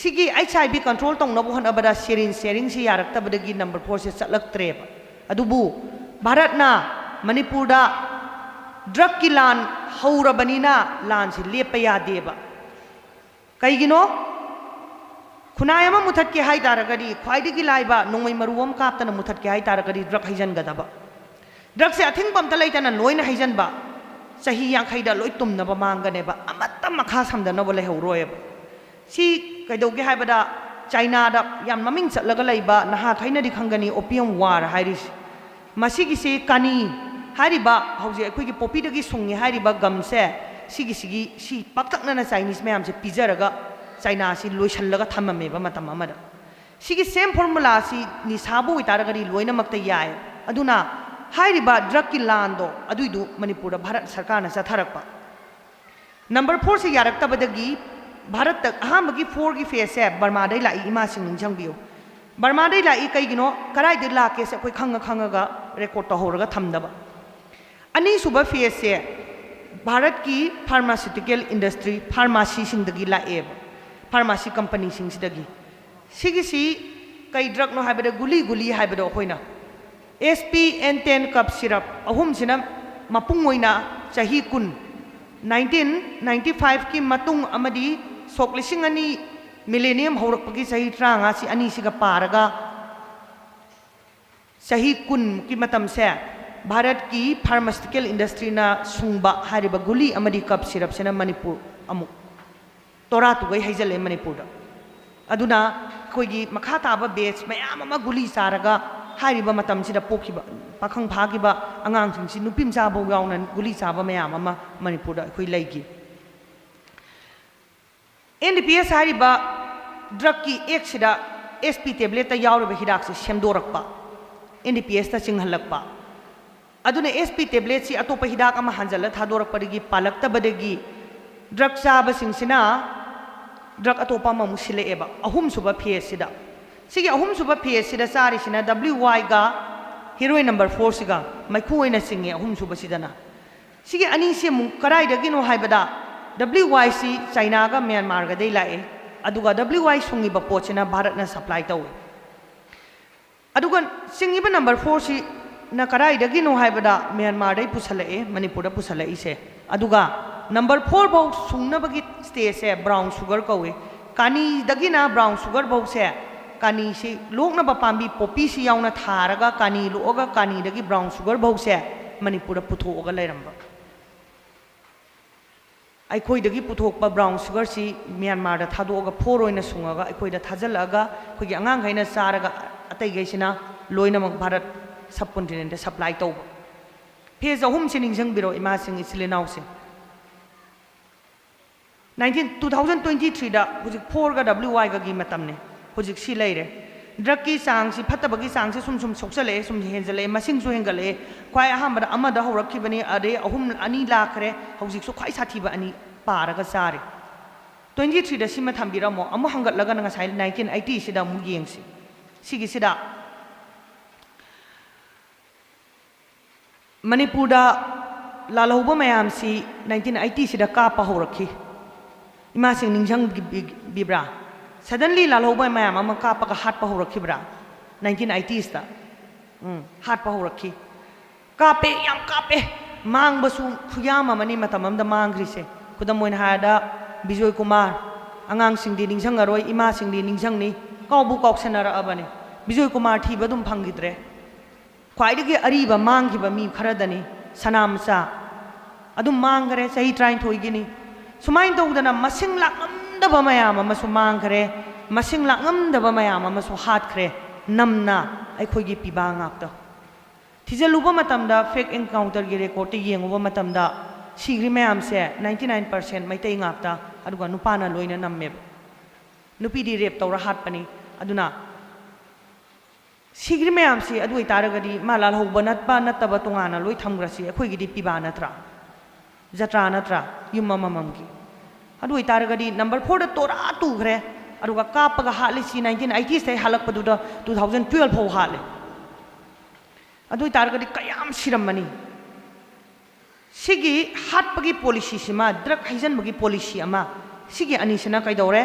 सिगी HIV कंट्रोल तौनबो हनबदा सिरिंज शेयरिंग सि यारक्तबदगी नंबर 4 से चलक्त्रेब अदुबु भारतना मणिपुरदा ड्रग की लान हौरबनिना लान से लेप यादेबा कैगिनो खुनाय अमा मुथꯠके हाई तारगदी ख्वाइदगी लाइबा नोंमै मरुवम कापतना मुथत्के हाई तारगदी ड्रग हाइजनगदबा ड्रग से अथिंग पमता लैतना लोइना हाइजनबा सही यांखैदा लोइ तुमनबा मांगनेबा अमत्ता मखा समदनबा लेहौरोयबा सी कैदौगे हाइबदा चाइना दा याम ममिंग चलगा लैबा नहा खैनदि खंगनी ओपियम वार हाइरिस मसिगिसे कानी हारिबा हौजे अखोइगी पोपीदगी सुंगे हारिबा गमसे सी पाक्तकना चाइनीस मैम से पिजरगा चाइना से लोइसलगा थममेबा मतम अमदा सिगी सेम फॉर्मूला सी निसाबु इतारगरी लोइनमक्ता याय अदुना हाइरिबा ड्रग की लांदो अदुइदु मणिपुर भारत सरकार ना चथरकपा नंबर 4 से यारक्तबदगी भारत तक अहामगी 4 की फेस है बर्मा दै लाई इमा सिंह निंजंगबियो बर्मा दै लाई कईगिनो कराइ दे लाके से कोई खंगा रिकॉर्ड तहोरगा थमदबा अनि सुबह फेस से भारत की फार्मास्यूटिकल इंडस्ट्री फार्मेसी सिंदगी लाएब फार्मेसी कंपनी सिंगसिदगी सिगिसी कई ड्रग नो हाइबदे गुली हाइबदो होइना SP N10 कप सिरप अहुम सिना मपुंग ओइना चाही कुन 1995 की मतुंग अमदी सोकलिसिंग अनि मिलेनियम हौरकपगी चाही ट्रांगा सी अनि सिगा पारगा चाही कुन की मतम से भारत की फार्मास्यूटिकल इंडस्ट्री ना सुंबा हारिबा गुली अमदी कप सिरप सिना मणिपुर अमु तोरा तुगै हाइजले मणिपुर अदुना कोइगी मखा ताबा बेच मयाम अमा गुली सारगा हारिबा मतम सिदा पोखिबा पाखंग फागिबा अंगांग सिंग सि नुपिम चाबो यावना गुली चाबा मयाम अमा मणिपुर अखोइ लैगी NDPS हारिबा ड्रग की एक सिदा SP टेबलेट यावरबा हिदाक से सेमदोरकपा NDPS ता चिंगहलकपा अदुना SP टेबलेट सि अतोपा हिदाक अमा हंजल थादोरकपदगी पालक्तबदगी ड्रग चाबा सिंगसिना ड्रग अतोपा मा मुसिलेएबा अहुम सुबा फेस सिदा सिगे अहुम सुबा फेस सिदा चारि सिना WY गा हीरोइन नंबर 4 सिगा मैखु ओइना सिंगे अहुम सुबा सिदना सिगे अनि से मु कराइदगिनो हाइबदा WY सी चाइना गा म्यांमार गा दै लाए अदुगा WY सुंगिबा पोचिना भारत ना सप्लाई तौवे अदुगा सिंगिबा नंबर 4 सी ना कराइदगिनो हाइबदा म्यांमार दै पुसलाए मणिपुर दा पुसलाए से अदुगा नंबर 4 बहु सुंगनबगी स्टेज से ब्राउन शुगर कौवे कानी दगिना ब्राउन शुगर बहु से कानी से लोकनबा पांबी पोपी सी यावना थारगा कानी लोगा कानी दगी ब्राउन शुगर बहु से मणिपुर पुथोगा लेरंबा अखोइदगी पुथोकपा ब्राउन शुगर सी म्यांमार दा थादोगा 4 ओइना सुंगागा अखोइदा थाजलगा अखोइगी अंगांग हैना चारगा अतै गैसिना लोइनमक भारत सब कॉन्टिनेंट सप्लाई तौबा फेज अहुम से निंजंगबिरो इमा सिंग इसिलेनाउ से 2023 दा हुजिक 4 गा WY गा गी मतमने हुजिक सी लेरे ड्रग की सांग सी फत्तबगी सांग से सुम सोक्सले सुम हेंजले मसिंग सु हेंगले ख्वाइ अहमद अमदा हौरखिबनी अदे अहुम अनि लाखरे हुजिक सु ख्वाइ साथीबा अनि पारगा सारे 23 दा सिमा थंबिरमो अमु हंगतलगा नंगा साइ 1980 सिदा मु येंगसी सिगी सिदा मणिपुर दा लालहौबा मयाम सी 1980 सिदा कापा हौरखि इमा सिंग निंजंग बिब्रा सडनली लालहौबा मयाम अमा कापगा हाटपा हौरखिब्रा 1980s ता हाटपा हौरखि कापे याम कापे मांगबसु खुयाम अमनी मतम अमदा मांगरिसे खुदम मोइन हादा बिजोय कुमार अंगांग सिंगदि निंजंगरोय इमा सिंगदि निंजंगनी काउबु काउसनरा अबने बिजोय कुमार थीबदुम फंगिद्रे ख्वाइदगी अरीबा मांगिबा मी खरदनी सनामसा अदुम मांगरे सही ट्राइन थोइगिनी सुमाइन तौदना मसिंग लांगमदबा मयाम अमसु मांगरे मसिंग लांगमदबा मयाम अमसु हाटखरे नमना अखोइगी पिबा ngakta थिजलुबा मतमदा फेक एनकाउंटर गी रेकॉर्ड येंगुबा मतमदा सिग्री मयाम से 99% मैतै ngakta अदुगा नुपाना लोइना नम्मेब नुपीदी रेप तौरा हाटपनी अदुना सिग्री मयाम से अदुइ तारगदी मालाल हौबा नतबा नतबा तोंगाना लोइ थमग्रसी अखोइगिदी पिबा नत्रा जत्रा नत्रा युम मममगी अदुइ तारगदी नंबर 4 दा तोरा तुग्रे अदुगा कापगा हाले सी 1980 से हालकपदुदा 2012 फौ हाले अदुइ तारगदी कयाम सिरमनी सिगी हाटपगी पॉलिसी सिमा ड्रग हाइजनबगी पॉलिसी अमा सिगी अनिसना कैदौरे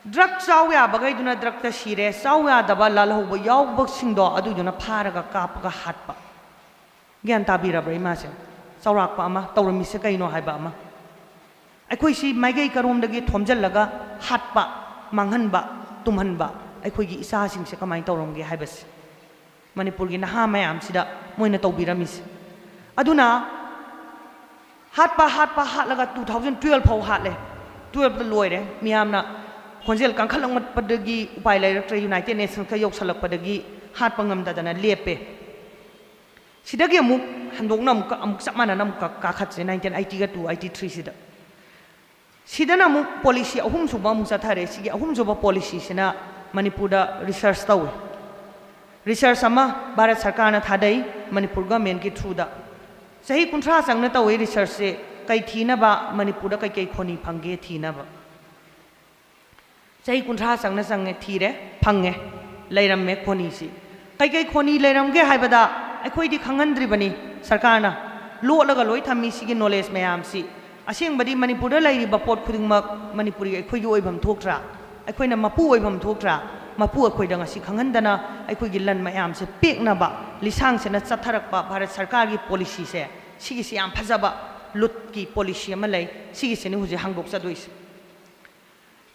ड्रग चाव याबगैदुना ड्रग ता सिरे चाव यादबा लालहौबा यावबसिंदो अदुदुना फारगा कापगा हाटपा ग्यान ताबिरब्रा इमासे चौराकपा अमा तौरमिसे कैनो हाइबा अमा अखोइसी माइगै करोमदगी थोमजल्लगा हाटपा मांगहनबा तुम्हनबा अखोइगी इसासिंगसे कमाय तौरमगे हाइबस मणिपुरगी नहा मयामसिदा मोइना तौबिरमिस अदुना हाटपा हाटलगा 2012 फाउ हाटले 12 दा लोइरे मियामना खोंजेल कांखलंगमपदगी उपाय लाइरक्ट्रे यूनाइटेड नेशंस का यौसलकपदगी हाटपा ngamdadana लेपे सिदगी अमुक हंदोकना अमुक चमाना अमुक काखत्से 1980 गा 283 सिदा सिदना अमुक पॉलिसी अहुम सुबा अमुक चाथारे सिगी अहुम सुबा पॉलिसी सिना मणिपुरदा रिसर्च तौवे रिसर्च अमा भारत सरकारना थादै मणिपुर गवर्नमेंट की थ्रू दा सही कुंथ्रा संगना तौवे रिसर्च से कई थीनबा मणिपुरदा कई खोनी फंगे थीनबा सही कुंथ्रा संगना संगे थीरे फंगे लेरमे खोनी सी कई खोनी लेरमगे हाइबदा अखोइदी खंगनद्रिबनी सरकारना लोलगा लोइ थम्मी सिगी नॉलेज मयाम सी असेंबदी मणिपुरदा लेरिबा पोट खुदिंगमक मणिपुरी अखोइगी ओइबम थोक्ट्रा अखोइना मपु ओइबम थोक्ट्रा मपु अखोइदा ngasi खंगनदना अखोइगी लन मयाम से पेकनबा लिसांग सेना चथरकपा भारत सरकार की पॉलिसी से सिगी से याम फजबा लुट की पॉलिसी अमा लै सिगी सेनि हुजे हांगदोक चदोइस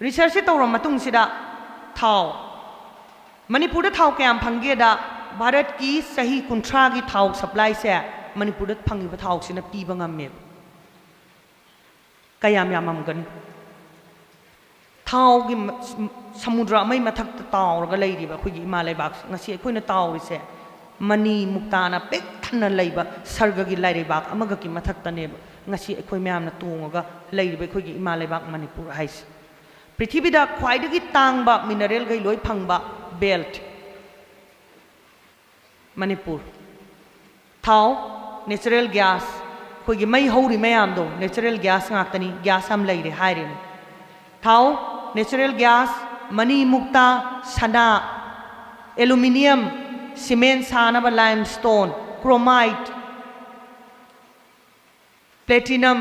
रिसर्च से तौरम मतुंग सिदा थाव मणिपुरदा थाव कयाम फंगेदा भारत की सही कुंथ्रा की थाव सप्लाई से मणिपुरदा फंगिबा थाव सिना पीबा ngame कयाम याममगन थाव की समुद्र अमै मथक तावरगा लैरिबा खुगी इमा लैबाक ngasi अखोइना तावरिसे मनी मुक्ताना पेक थन्ना लैबा सर्गगी लैरिबाक अमगा की मथक्तनेबा ngasi अखोइ म्यामना तोंगगा लैरिबा खुगी इमा लैबाक मणिपुर हाइस पृथ्वीदा ख्वाइदगी तांगबा मिनरल गई लोइ फंगबा बेल्ट मणिपुर थाव नेचुरल गैस खोगी मई हौरी मयाम दो नेचुरल गैस ngakतनी गैस हम लैरे हाइरेन थाव नेचुरल गैस मनी मुक्ता सना एल्यूमिनियम सीमेंट सानबा लाइमस्टोन क्रोमाइट प्लेटिनम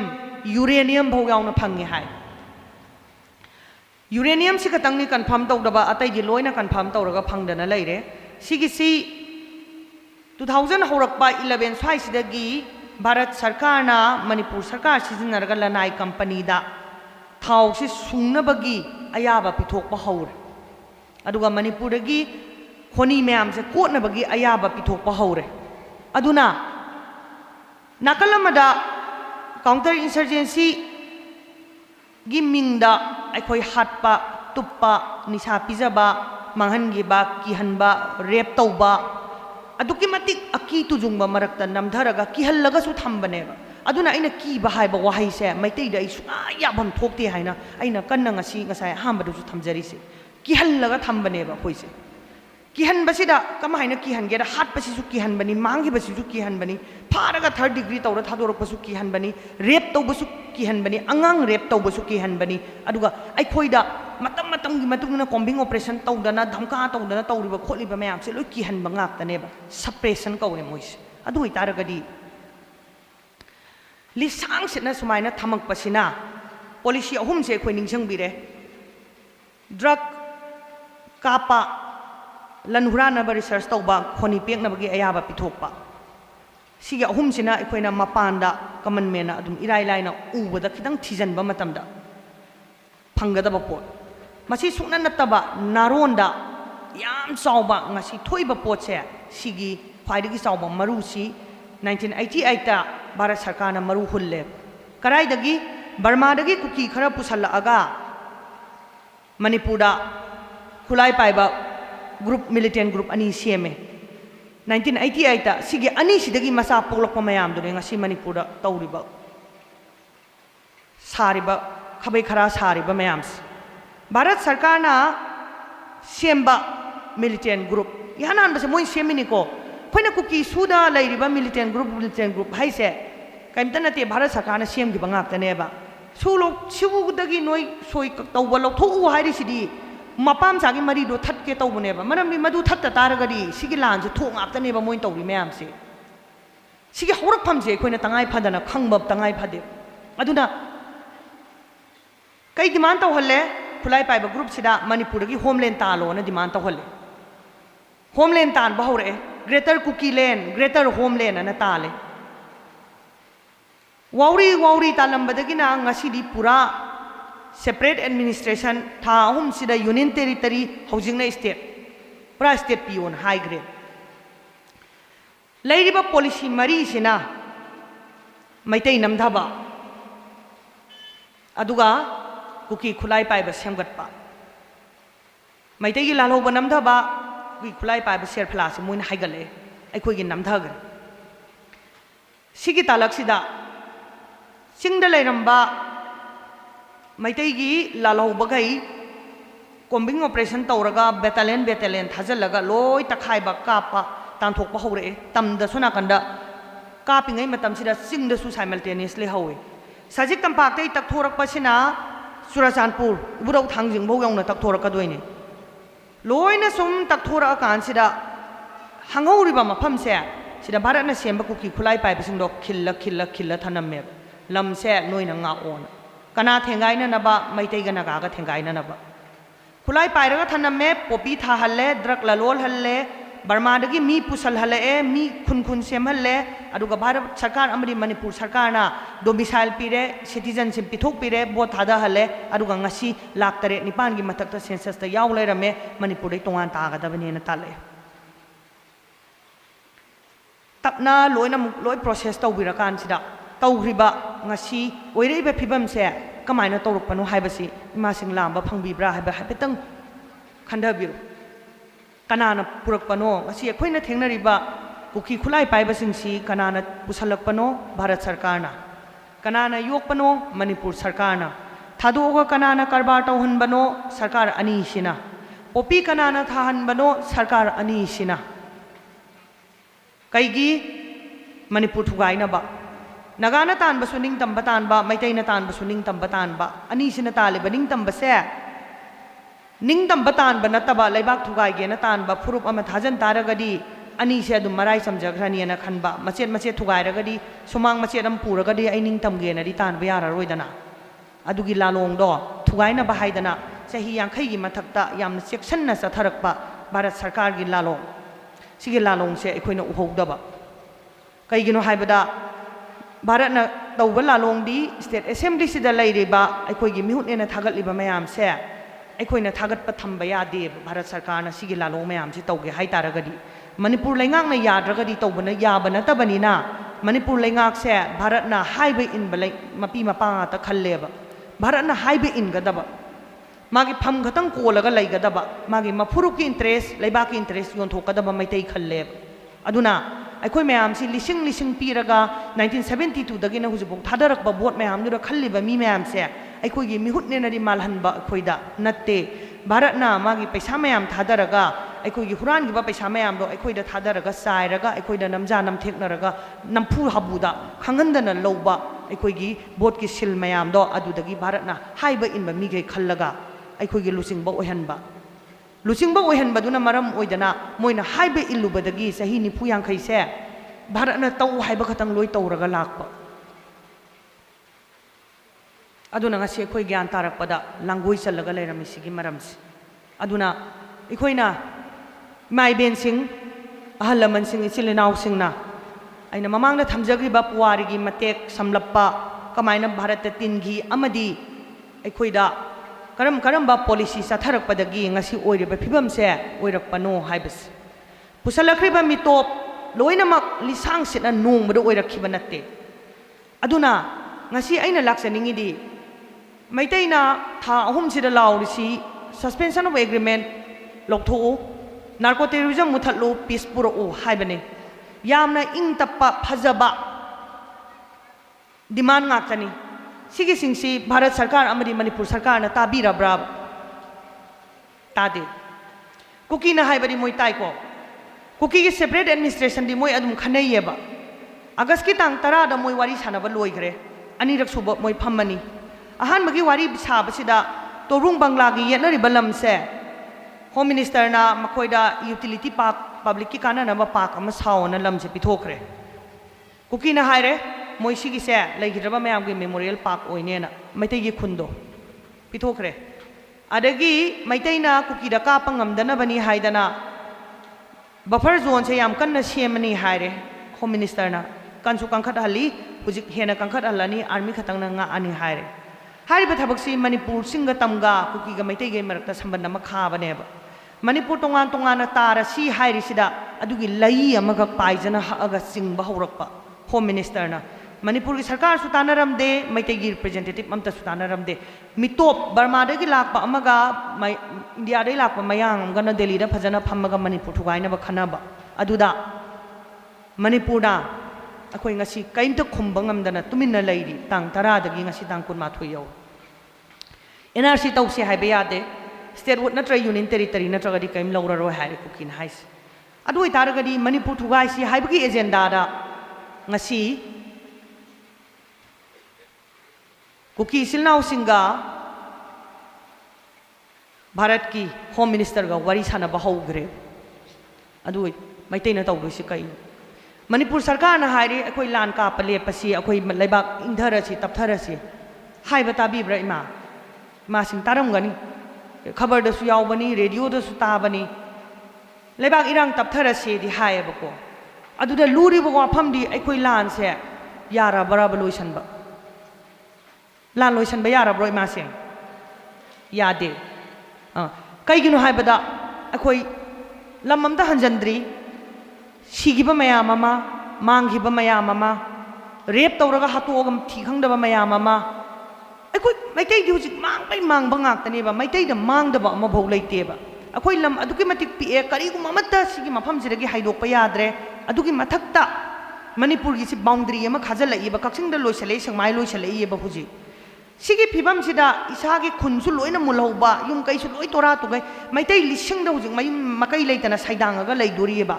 यूरेनियम भौ यावना फंगे हाय यूरेनियम से खतंगनी कन्फर्म तौदबा अतैदि लोइना कन्फर्म तौरगा फंगदना लैरे सिगिसी 2000 हौरकपा 11 स्वाइसिदगी भारत सरकारना मणिपुर सरकार सिजनरगा लनाई कंपनी दा थाव से सुंगनबगी अयाबा पिथोकपा हौर अदुगा मणिपुरगी खोनी मैम से कोटनबगी अयाबा पिथोकपा हौरे अदुना नाकलमदा काउंटर इंसर्जेंसी गी मिंगदा अखोइ हाटपा तुप्पा निशा पिजबा मांगहनगिबा किहनबा रेप तौबा अदुकी मतिक अकी तुजुंगबा मरक्ता नमधरगा किहल्लगसु थंबनेबा अदुना अइना कीबा हाइबा वाहैसे मैतैदा इसु याबम थोक्ते हाइना अइना कन्ना ngasi ngasai हामबदुसु थमजरिसे किहल्लगा थंबनेबा खोइसे किहनबसिदा कमाइना किहनगेरा हाटपसिसु किहनबनी मांगिबसिसु किहनबनी फारगा 3rd डिग्री तौरा थादोरकपसु किहनबनी रेप तौबसु किहनबनी अंगांग रेप तौबसु किहनबनी अदुगा अइखोइदा मतम मतमगी मतुंगना कॉम्बिंग ऑपरेशन तौदना धमका तौदना तौरिबा खोलिबा मयामसे लोइ किहनबा ngaktaनेबा सप्रेशन कौरे मोइसे अदु इतारगदी लिसांग सेना सुमाइना थमकपसिना पॉलिसी अहुम से अखोइ निंगसंगबिरे ड्रग कापा लनहुरानबा रिसर्च तौबा खोनी पेकनबगी अयाबा पिथोकपा सिगे अहुम सिना अखोइना मपानदा कमन मेना अदुम इराइ लाइना उबदा खितंग थिजनबा मतमदा फंगदबा पोट मसी सुना नत्तबा नारोंदा याम चावबा ngasi थोइबा पोटसे सिगी ख्वाइदगी चावबा मरुसी 1988 ता भारत सरकारना मरु हुल्ले कराइदगी बर्मादगी कुकी खरा पुसल्लागा मणिपुरदा खुलाई पाइबा ग्रुप मिलिटेंट ग्रुप अनि सेमे 1988 ता सिगे अनि सिदगी मसा पोलकपा मयाम दुने ngasi मणिपुरदा तौरिबा सारिबा खबै खरा सारिबा मयाम्स भारत सरकारना सेम्बा मिलिटेंट ग्रुप यानान बसे मोइ सेमिनिको खोइना कुकी सुदा लैरिबा मिलिटेंट ग्रुप हाइसे कैमता नते भारत सरकारना सेमगी बंगाक्तनेबा सुलो सिबुदगी नोइ सोइ तौबा लौथोउ हाइरिसिदी मपाम सागी मरीदो थटके तौबनेबा मरमि मदु थत्ता तारगदी सिगी लानसे थोंगाक्तनेबा मोइ तौरि मयामसे सिगी हौरकफमसे खोइना तंगाइ फदना खंगबब तंगाइ फदे अदुना कई डिमांड तौहल्ले खुलाई पाइबा ग्रुप सिदा मणिपुरगी होमलैंड तालोना डिमांड तौहल्ले होमलैंड तान बहुरे greater Kuki land greater homeland अना ताले वाउरी तालंबदगिना ngasi di pura separate administration tha ahum sida union territory housing na state pura state pion high grade leiriba policy mari sina maitai namdhaba aduga kuki khulai paiba semgatpa maitai gi lalhoba namdhaba kuki khulai paiba ser phla se moina haigale aikhoi gi namdhagar sigi talak sida singda leiramba maitai gi lalhoba gai combing operation tawraga battalion thajalaga loi takhaiba kapa tanthokpa hore tamda suna kanda kapingai matam sida singda su simultaneously hawe sajik tampak tai takthorak pasina Churachandpur burau thangjing bo yongna takthorak ka doine loina sum takthorak kan sida hangauriba mafam se sida bharatna semba kuki khulai pai bising dok khilla thanamme lam se noina nga on kana thengai na naba maitai ga naga ga thengai na naba khulai pai raga thanamme popi tha halle drak lalol halle Burma dagi mi pusal halle mi khun sem halle aduga Bharat Sarkar amri Manipur Sarkar na domicile pire citizenship pithok pire bot thada halle aduga ngasi lakh tare nipan gi mathak ta census ta yaw leirame Manipur dai tongan ta ga dabani na tale tapna loina loi process tawbira kan sida tawriba ngasi oirei ba phibam se kamaina tawruk panu haibasi ima sing lamba phangbibra haiba haipetang khandabiru kanana purakpano ngasi ekhoina thengnariba kuki khulai paibasingsi kanana pusalakpano Bharat Sarkarna kanana yokpano Manipur Sarkarna thadoga kanana karbar tauhanbano sarkar ani sina popi kanana thahanbano sarkar ani sina kaigi Manipur thugaina ba nagana tan basuning tambatan ba maitaina tan basuning tambatan ba ani sina tale baning tambase Ningdam batan banataba laibak thugai ge na tan ba phurup ama thajan taragadi ani se adum marai samjagrani na khanba machet thugai ragadi sumang machet am puragadi ai ningtam ge na ri tan ba yara roidana adugi lalong do thugai na ba haidana sahi yankhai gi mathakta yamna section na satharakpa Bharat Sarkar gi lalong sigi lalong se ekhoina uhogdaba kaigino haibada Bharat na tawba lalong di state assembly sida lairiba ekhoi gi mihut ena thagat liba mayam se ꯑꯩꯈꯣꯏꯅ ꯊꯥꯒꯠꯄ ꯊꯝꯕ ꯌꯥꯗꯦ ꯚꯥꯔꯠ ꯁꯔꯀꯥꯔꯅ ꯁꯤꯒꯤ ꯂꯥꯂꯣꯡ ꯃꯌꯥꯝꯁꯤ ꯇꯧꯒꯦ ꯍꯥꯏꯇꯥꯔꯒꯗꯤ ꯃꯅꯤꯄꯨꯔ ꯂꯩꯉꯥꯛꯅ ꯌꯥꯗ꯭ꯔꯒꯗꯤ ꯇꯧꯕꯅ ꯌꯥꯕ ꯅꯠꯇꯕꯅꯤꯅ ꯃꯅꯤꯄꯨꯔ ꯂꯩꯉꯥꯛꯁꯦ ꯚꯥꯔꯠꯅ ꯍꯥꯏꯕ ꯏꯟꯕ ꯃꯄꯤ ꯃꯄꯥ ꯉꯥꯛꯇ ꯈꯜꯂꯦꯕ ꯚꯥꯔꯠꯅ ꯍꯥꯏꯕ ꯏꯟꯒꯗꯕ ꯃꯥꯒꯤ ꯐꯝ ꯈꯛꯇꯪ ꯀꯣꯜꯂꯒ ꯂꯩꯒꯗꯕ ꯃꯥꯒꯤ ꯃꯐꯨꯔꯨꯞꯀꯤ ꯏꯟꯇꯔꯦꯁ ꯂꯩꯕꯥꯛꯀꯤ ꯏꯟꯇꯔꯦꯁ ꯌꯣꯟꯊꯣꯛꯀꯗꯕ ꯃꯩꯇꯩ ꯈꯜꯂꯦꯕ ꯑꯗꯨꯅ ꯑꯩꯈꯣꯏ ꯃꯌꯥꯝꯁꯤ ꯂꯤꯁꯤꯡ ꯄꯤꯔꯒ 1972ꯗꯒꯤꯅ ꯍꯧꯖꯤꯛꯐꯥꯎ ꯊꯥꯗꯔꯛꯄ ꯚꯣꯠ ꯃꯌꯥꯝꯗꯨꯗ ꯈꯜꯂꯤꯕ ꯃꯤ ꯃꯌꯥꯝꯁꯦ ꯑꯩꯈꯣꯏꯒꯤ ꯃꯤꯍꯨꯠꯅꯦꯅꯗꯤ ꯃꯥꯜꯍꯟꯕ ꯑꯩꯈꯣꯏꯗ ꯅꯠꯇꯦ ꯚꯥꯔꯠꯅ ꯃꯥꯒꯤ ꯄꯩꯁꯥ ꯃꯌꯥꯝ ꯊꯥꯗꯔꯒ ꯑꯩꯈꯣꯏꯒꯤ ꯍꯨꯔꯥꯟꯈꯤꯕ ꯄꯩꯁా ꯃꯌꯥꯝꯗꯣ ꯑꯩꯈꯣꯏꯗ ꯊꯥꯗꯔꯒ ꯆꯥꯏꯔꯒ ꯑꯩꯈꯣꯏꯗ ꯅꯝꯖꯥ ꯅꯝꯊꯦꯛꯅꯔꯒ ꯅꯝꯐꯨ ꯍꯥꯕꯨꯗ ꯈꯪꯍꯟꯗꯅ ꯂꯧꯕ ꯑꯩꯈꯣꯏꯒꯤ ꯚꯣꯠꯀꯤ ꯁꯤꯜ ꯃꯌꯥꯝꯗꯣ ꯑꯗꯨꯗꯒꯤ ꯚꯥꯔꯠꯅ ꯍꯥꯏꯕ ꯏꯟꯕ ꯃꯤꯈꯩ ꯈꯜꯂꯒ ꯑꯩꯈꯣꯏꯒꯤ ꯂꯨꯆꯤꯡꯕ ꯑꯣꯏꯍꯟꯕ ꯂꯨꯆꯤꯡꯕ ꯑꯣꯏꯍꯟꯕꯗꯨꯅ ꯃꯔꯝ ꯑꯣꯏꯗꯅ ꯃꯣꯏꯅ ꯍꯥꯏꯕ ꯏꯜꯂꯨꯕꯗꯒꯤ ꯆꯍꯤ 90-50ꯁꯦ ꯚꯥꯔꯠꯅ ꯇꯧ ꯍꯥꯏꯕ ꯈꯛꯇꯪ ꯂꯣꯏ ꯇꯧꯔꯒ ꯂꯥꯛꯄ aduna ngasi ekhoi gyan tarakpada langoi chalaga leirami sigi maramsi aduna ekhoina mai ben sing ahal laman sing ichilinau singna aina mamangna thamjagriba puwari gi matek samlappa kamaina bharat tingi amadi ekhoida karam ba policy satharakpadagi ngasi oiriba phibam se oirakpano haibas pusalakriba mitop loinamak lisang sina nongmada oirakhiba natte aduna ngasi aina laksaningi di maitaina tha ahum sida laurisi suspension of agreement loktho narco terrorism muthatlo peace puro haibane yamna ing tappa phajaba demand ngakani sigi singsi Bharat Sarkar amadi Manipur Sarkar na tabira brab tade kuki na haibadi moi tai ko kuki gi separate administration di moi adum khanayeba August ki tang 10 da moi wari sanaba loigre ani rak suba moi phammani ahan magi wari sabasida torung bangla gi yenari balam se home minister na makoida utility park public ki kana na ba park ama sauna lam se pithokre kuki na haire moi sigi se legidraba mayam gi memorial park oine na maitai gi khundo pithokre adagi maitai na kuki da ka pangamdana bani haidana buffer zone se yam kanna semani haire home minister na kansu kankhat hali hujik hena kankhat alani army khatang na nga ani haire हारिबा थबक्सी Manipur सिंगा तमगा cookie गा मैतै गे मरक्ता संबंध अमा खाबनेबा मणिपुर तोंगान तोंगान तारा सी हाइरिसिदा अदुगी लई अमगा पाइजना हअगा सिंगबा हौरक्पा home मिनिस्टरना Manipur की सरकार सु तानारमदे मैतै गी रिप्रेजेंटेटिव अमता सु तानारमदे मिटोप बर्मादगी लाकपा अमगा इंडिया दे लाकपा मयांग अमगना दिल्ली दा फजना फमगा मणिपुर थुगाइनबा खनाबा अदुदा मणिपुरना अखोई ngasi kaimta khumba ngamdana tuminna leiri tang 10 dagi ngasi tang 12 yaw NRC tawse haiba yade state would natra union territory natra gadi kaim laura ro hai kukin hais adu itara gadi manipur thugai si haibagi agenda da ngasi kuki silnau singa bharat ki home minister ga wari sana ba hogre adu maitai na tawdu si kai Manipur सरकार ना हाइरे अखोई लान का पले पसी अखोई लेबाक इंधरसी तपथरसी हाइबा ताबीब्रा इमा मासिंग तारमगनी खबर दसु यावबनी रेडियो दसु ताबनी लेबाक इरांग तपथरसी दि हाइबको अदुदा लूरिबो वाफम दि अखोई लान से यारा बराबर लोइसनबा लान लोइसनबा यारा ब्रो इमासिंग यादे कईगिनो हाइबदा अखोई लममदा हंजंद्री सिगिबा मयाम अमा मांगिबा मयाम अमा रेप तौरगा हातोगम थी खंगदबा मयाम अमा अखोई मैतै दि हुजिक मांगबै मांगबा ngaktनेबा मैतै द मांगदबा अमा भौ लेतेबा अखोई लम अदुकी मतिक पिए करीगुम अमत्ता सिगी मफम सिदगी हाइदोकपा याद्रे अदुकी मथक्ता मणिपुर की सि बाउंड्री अमा खाजलइबा कक्सिंग द लोइसले संगमाइ लोइसलेइबा हुजि सिगी फिबम सिदा इसागी खुनसु लोइना मुलहौबा युम कैसु लोइ तोरा तुगै मैतै लिसिंग द हुजिक मयुम मकै लेतना साइदांगगा लैदोरिबा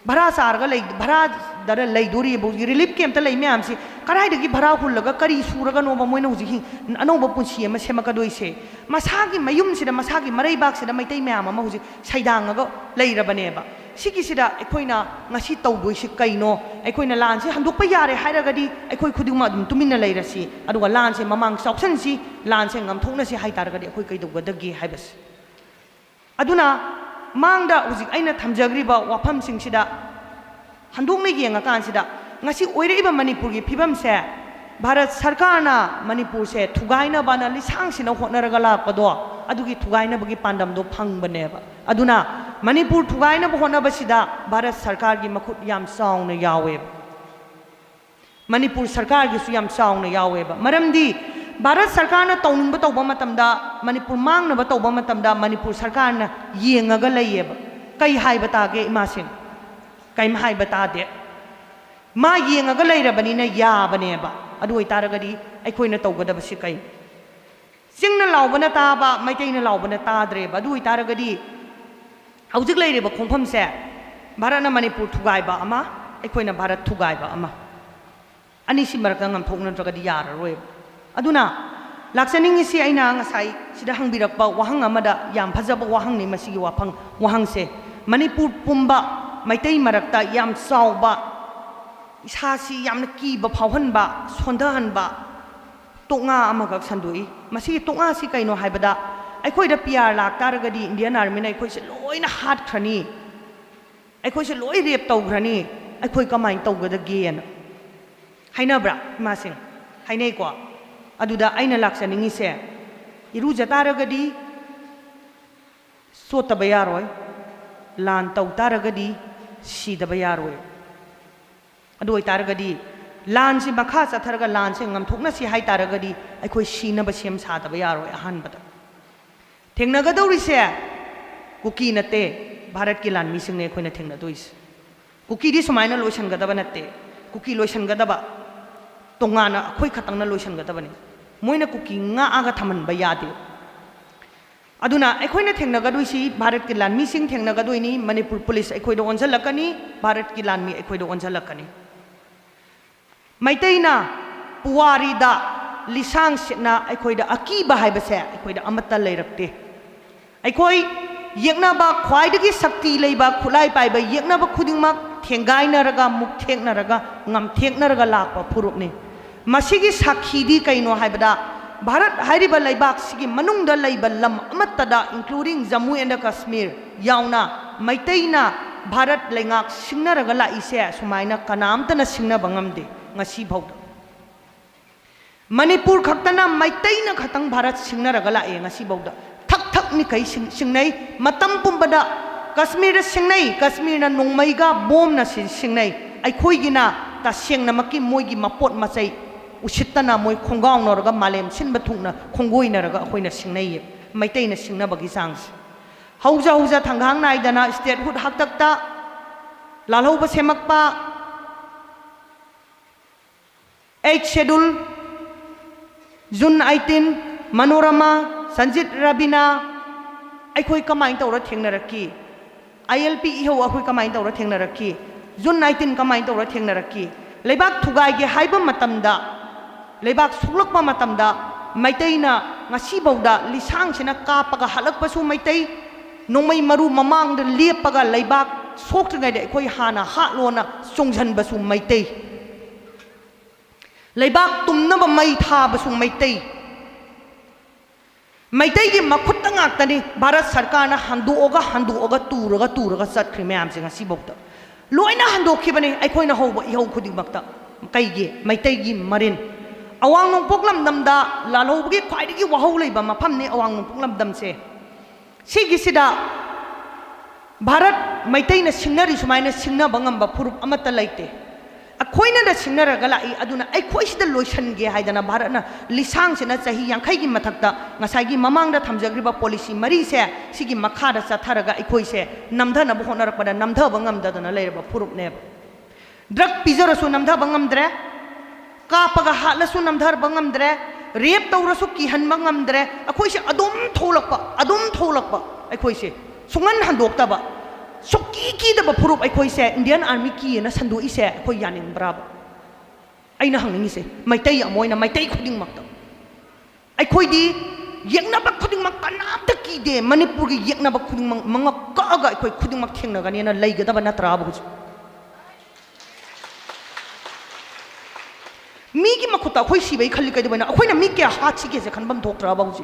भरा सारगा लई भरा दर लईदोरी बोगी रिलीफ कैंप ता लई म्याम से कराइदगी भरा हुल्लगा करी सूरगा नोबा मोइना हुजि हि अनौबा पुंसी अमा सेमकदोइसे मसागी मयुम सिदा मसागी मरैबाक सिदा मैतै म्याम अमा हुजि साइदांगगा लैरबनेबा सिगी सिदा अखोइना ngasi तौदोइसे कैनो अखोइना लानसे हंदोकपा यारे हाइरगदी अखोइ खुदिमा दुम तुमिना लैरसी अदुगा लानसे ममांग सौक्सनसी लानसे ngमथोंनसी हाइतारगदी अखोइ कैदोगदगी हाइबस अदुना मांगदा हुजिक आइना थमजग्रिबा वाफम सिंगसिदा हंदोंना येंगाकानसिदा ngasi ओइरेबा मणिपुर की फिबम से भारत सरकार ना मणिपुर से थुगाइना बाना लिसांगसिना होटनरगा लापदो अदुगी थुगाइना बगी पांडम दो फंगबनेबा अदुना मणिपुर थुगाइना होटनबसिदा भारत सरकार की मखुत याम साउना यावे मणिपुर सरकार की सु याम साउना यावेबा मरमदी भारत सरकार ना तौनिंग तौबा मतमदा मणिपुर मांगनबा तौबा मतमदा मणिपुर सरकार ना येंगागा लैयेबा कई हाइबा तागे इमासिंग कईम हाइबा तादे मा येंगागा लैरबनिना याबनेबा अदु ओइतारगदी अखोइना तौगदबसि कई सिंगना लाउबना ताबा मैतैना लाउबना ताद्रेबा अदु ओइतारगदी हौजिक लैरेबा खोंफम से भारतना मणिपुर थुगाइबा अमा अखोइना भारत थुगाइबा अमा अनिसि मरकता ngमथोकनत्रगदी याररोय अदुना लाक्सनिंगिसि आइना ngasai sida hangbirakpa wahang amada yam phajaba wahang ni masigi wafang wahang se manipur pumba maitai marakta yam sauba isasi yamna kiba phawhanba sondhanba tonga amaga sandui masigi tonga si kaino haibada aikhoi da PR lak taragadi Indian Army na aikhoi se loina hat khrani aikhoi se loi rep tawgrani aikhoi kamai tawgadagi ana hainabra masing hainai ko अदुदा आइना लाक्सनिंगिसे इरुजतारगदी सोतबा यारोय लान तौतारगदी सीदबा यारोय अदु ओइतारगदी लान से मखा चथरगा लान से ngमथोकना सि हाइतारगदी अखोइ सीनबा same सादबा यारोय अहानबदा थेंगनगदौरिसे cookie नते Bharat की लान मिसिंगने अखोइना थेंगनदोइस cookie दि सुमाइना लोइसनगदबा नते cookie लोइसनगदबा तोंगाना अखोइ खतंगना लोइसनगदबनी Moina cookie आगा थमनबा यादे अदुना अखोइना थेंगनगदोइसि भारत की लान missing थेंगनगदोइनी Manipur police अखोइदो ओनजलकनी Bharat की लान मी अखोइदो ओनजलकनी मैतैना पुवारीदा लिसांग सिना अखोइदा अकीबा हाइबसे अखोइदा अमत्ता लैरक्ते अखोइ येकनाबा ख्वाइदगी शक्ति लैबा खुलाई पाइबा येकनाबा खुदिंगमक थेंगाइनरगा मुक थेंगनरगा ngam थेंगनरगा लाकपा फुरुपने मसिगी साखीदी कैनो हाइबदा भारत हाइरिबा लैबाक सिगी मनुंगदा लैबा लम अमत्तदा इंक्लूडिंग जम्मू एंड कश्मीर यावना मैतैना भारत लैंगाक सिंगनरगा लाइसे सुमाइना कनामतना सिंगनबा ngamde ngasi भौदा मणिपुर खक्तना मैतैना खतंग भारत सिंगनरगा लाए ngasibaуда thak thak ni kai singnai matam pumbada kashmir singnai kashmir na nongmai ga bom na singnai ai khoi gina ta sengna maki moi gi mapot machai usittana moi khongaung norga malem sinba thungna khongoi naraga khoina singnai maitaina singna bagi sangs hauja hauja thangang nai dana statehood haktakta lalhoba semakpa 8 schedule June 18 Manorama Sanjit Rabina akhoi kamai tawra thengnaraki ILP iho akhoi kamai tawra thengnaraki June 19 kamai tawra thengnaraki leibak thugai ge haiba matamda leibak suklakpa matamda maitaina ngasi bauda lisang sina kapaga halakpasu maitai nongmai maru mamang de lepaga leibak soktrngai de akhoi hana halona chongjan basu maitai leibak tumnaba mai thabasu maitai Meitei की मखुत ngaktani Bharat सरकार ना हंदोगा तुरगा चटख्रि ma'am से ngasi bokta loina handokkhibani aikoina hoba ihau khudingmakta kaigi Meitei की marin awang nong poklam namda lalhobgi khwaidigi wahau leiba mafamni awang nong poklam damse sigi sida Bharat Meitei ना सिंगनरी सुमाइना सिंगना बंगamba furup amata laite अखोइना the सिंगनरगा लाई अदुना अखोइसिदा लोइसनगे हाइदना भारतना लिसांग सेना चाही यांखैगी मथक्ता ngसाइगी ममांगदा थमजग्रिबा policy मरी से सिगी मखादा चाथरगा अखोइसे नमधना बहोनरकबदा नमधब ngamdadana लेरबा फुरुपने ड्रग पिजरसु नमधब ngamdre कापगा हालसु नमधब ngamdre रेप तौरसु किहनबा ngamdre अखोइसे अदुम थोलकपा अखोइसे सुंगन हंदोक्तबा Soki ki da bapurup ay koy se Indian Army ki na sandu ise koy yaning bravo ay na hangning ise may tay amoy na may tay khuding makta ay koy di yek na ba khuding mak kanam ta ki de Manipur gi yek na ba khuding mga kaaga ay koy khuding mak theng na gani na lay gada ba na trabo gus mi gi makuta koy sibay khali kay de ba na akoy na mi kya ha chi ke se khanbam thok trabo gus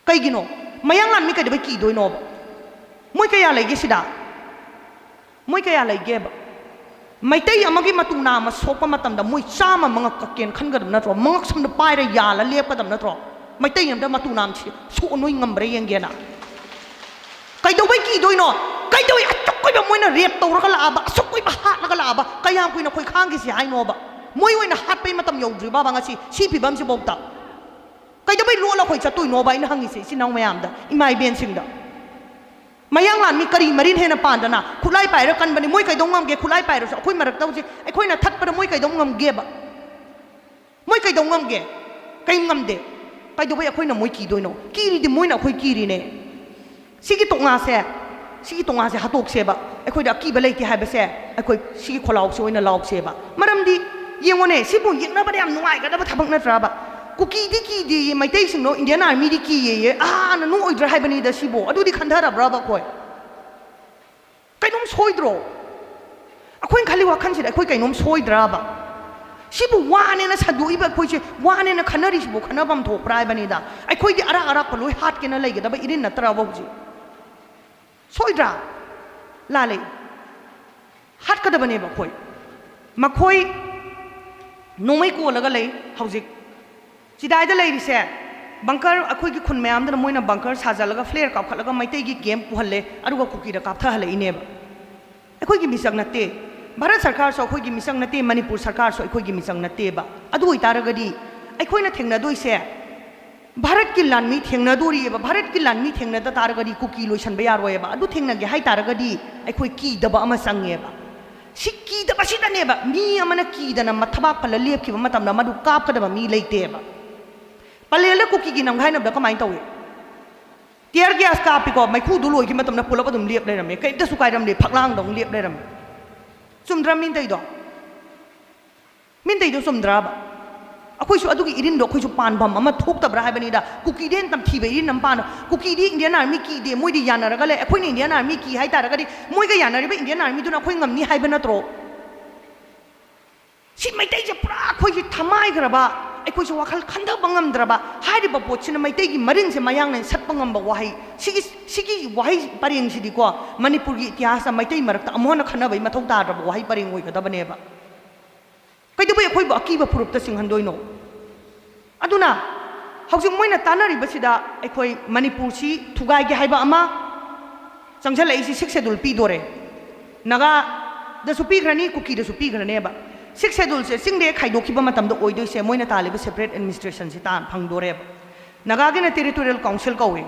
kay gino mayangan mi kay de ba ki doy no moi kaya lagi sida moi kaya lagi ba maitai amagi matuna ma sopa matam da moi chama mga kaken khangadam na tro mga samda paira yala lepadam na tro maitai amda matuna chi so noi ngambre yengena kai do bai ki doi no kai doi atok koi ba moi na rep to ra la ba sok koi ba hat la la ba kaya koi na koi khang gi si ai no ba moi oi na hat pai matam yodri ba nga si pi bam si bokta kai do bai lo la koi cha toi no ba ina hangi si nang mayam da imai ben sing da mayang lan mi kari marin hena pandana khulai pai ra kan bani moi kai dongam ge khulai pai ra so khoi marak tau ji ai khoi na that pa moi kai dongam ge ba moi kai dongam ge kai ngam de kai do bai khoi na moi ki doi no ki ri di moi na khoi ki ri ne sigi tonga se hatok se ba ai khoi da ki ba lei ti hai ba se ai khoi sigi kholau se oina lauk se ba maram di yengone sibu yekna ba yam nuai ga da ba thabak na tra ba kuki di ki di mai tai sing no Indian Army di ki ye na nu oidra hai bani da sibo adu di khandara braba koi kai nom soidro akoi khali wa khan sida akoi kai nom soidra ba sibu wane na sadu iba koi che wane na khanari sibo khanabam thok prai bani da ai koi di ara ko loi hat ke na lai ga da ba irin na tra ba ji soidra la le hat ka da bani ba koi makoi nomai ko laga lai haujik Sidai da lady se bunker akoi ki khun mayam da moina bunker sajalaga flare ka khalaga maitai gi game puhalle aruga kuki da kaptha hale ineba akoi gi misang natte Bharat sarkar so akoi gi misang natte Manipur sarkar so akoi gi misang natte ba adu itaragadi akoi na thengna doi se Bharat ki lanmi thengna dori ba Bharat ki lanmi thengna da taragadi kuki loisan ba yaroi ba adu thengna ge hai taragadi akoi ki da ba ama sange ba sikki da ba sida ne ba mi amana ki da na mathaba phala lep ki ba matam na madu kap ka da ba mi leite ba Palele kuki gi nam ghainam da kamai tawi tiar gas ka pi ko mai khu du loi ki matam na pulap adum liep le ram me kai da su kai ram le phaklang dong liep le ram sumdra min dei do sumdra ba akoi su adu gi irin do khoi su pan bam ama thok tabra hai bani da kuki den tam thi be irin nam pan kuki di Indian Army ki de moi di yana ra ga le akoi ni Indian Army ki hai ta ra ga di moi ga yana ri ba Indian Army du na khoi ngam ni hai ba na tro si mai dei je pra khoi ji thamai gra ba akoi su wakal khanda bangam dra ba hai ri ba pochina mai dei gi marin se mayang nen sat bangam ba wahai sigi wahai paring si di ko Manipur gi ityas mai dei marak ta amona khana bai mathau ta ra ba wahai paring oi ga da bane ba ꯀꯩꯗꯧꯕꯩ ꯑꯩꯈꯣꯏꯕꯨ ꯑꯀꯤꯕ ꯐꯨꯔꯨꯞꯇ ꯆꯤꯡꯍꯟꯗꯣꯏꯅꯣ ꯑꯗꯨꯅ ꯍꯧꯖꯤꯛ ꯃꯣꯏꯅ ꯇꯥꯟꯅꯔꯤꯕꯁꯤꯗ ꯑꯩꯈꯣꯏ ꯃꯅꯤꯄꯨꯔꯁꯤ ꯊꯨꯒꯥꯏꯒꯦ ꯍꯥꯏꯕ ꯑꯃ ꯆꯪꯁꯤꯜꯂꯛꯏꯁꯤ 6 ꯁꯦꯗꯨꯜ ꯄꯤꯗꯣꯔꯦ ꯅꯥꯒꯥꯗꯁꯨ ꯄꯤꯈ꯭ꯔꯅꯤ ꯀꯨꯀꯤꯗꯁꯨ ꯄꯤꯈ꯭ꯔꯅꯦꯕ 6 ꯁꯦꯗꯨꯜꯁꯦ ꯆꯤꯡꯗ ꯈꯥꯏꯗꯣꯛꯈꯤꯕ ꯃꯇꯝꯗ ꯑꯣꯏꯗꯣꯏꯁꯦ ꯃꯣꯏꯅ ꯇꯥꯜꯂꯤꯕ ꯁꯦꯄꯔꯦꯠ ꯑꯦꯗꯃꯤꯅꯤꯁꯇ꯭ꯔꯦꯁꯟꯁꯤ ꯐꯪꯗꯣꯔꯦꯕ ꯅꯥꯒꯥꯒꯤꯅ ꯇꯦꯔꯤꯇꯣꯔꯤꯌꯦꯜ ꯀꯥꯎꯟꯁꯤꯜ ꯀꯧꯏ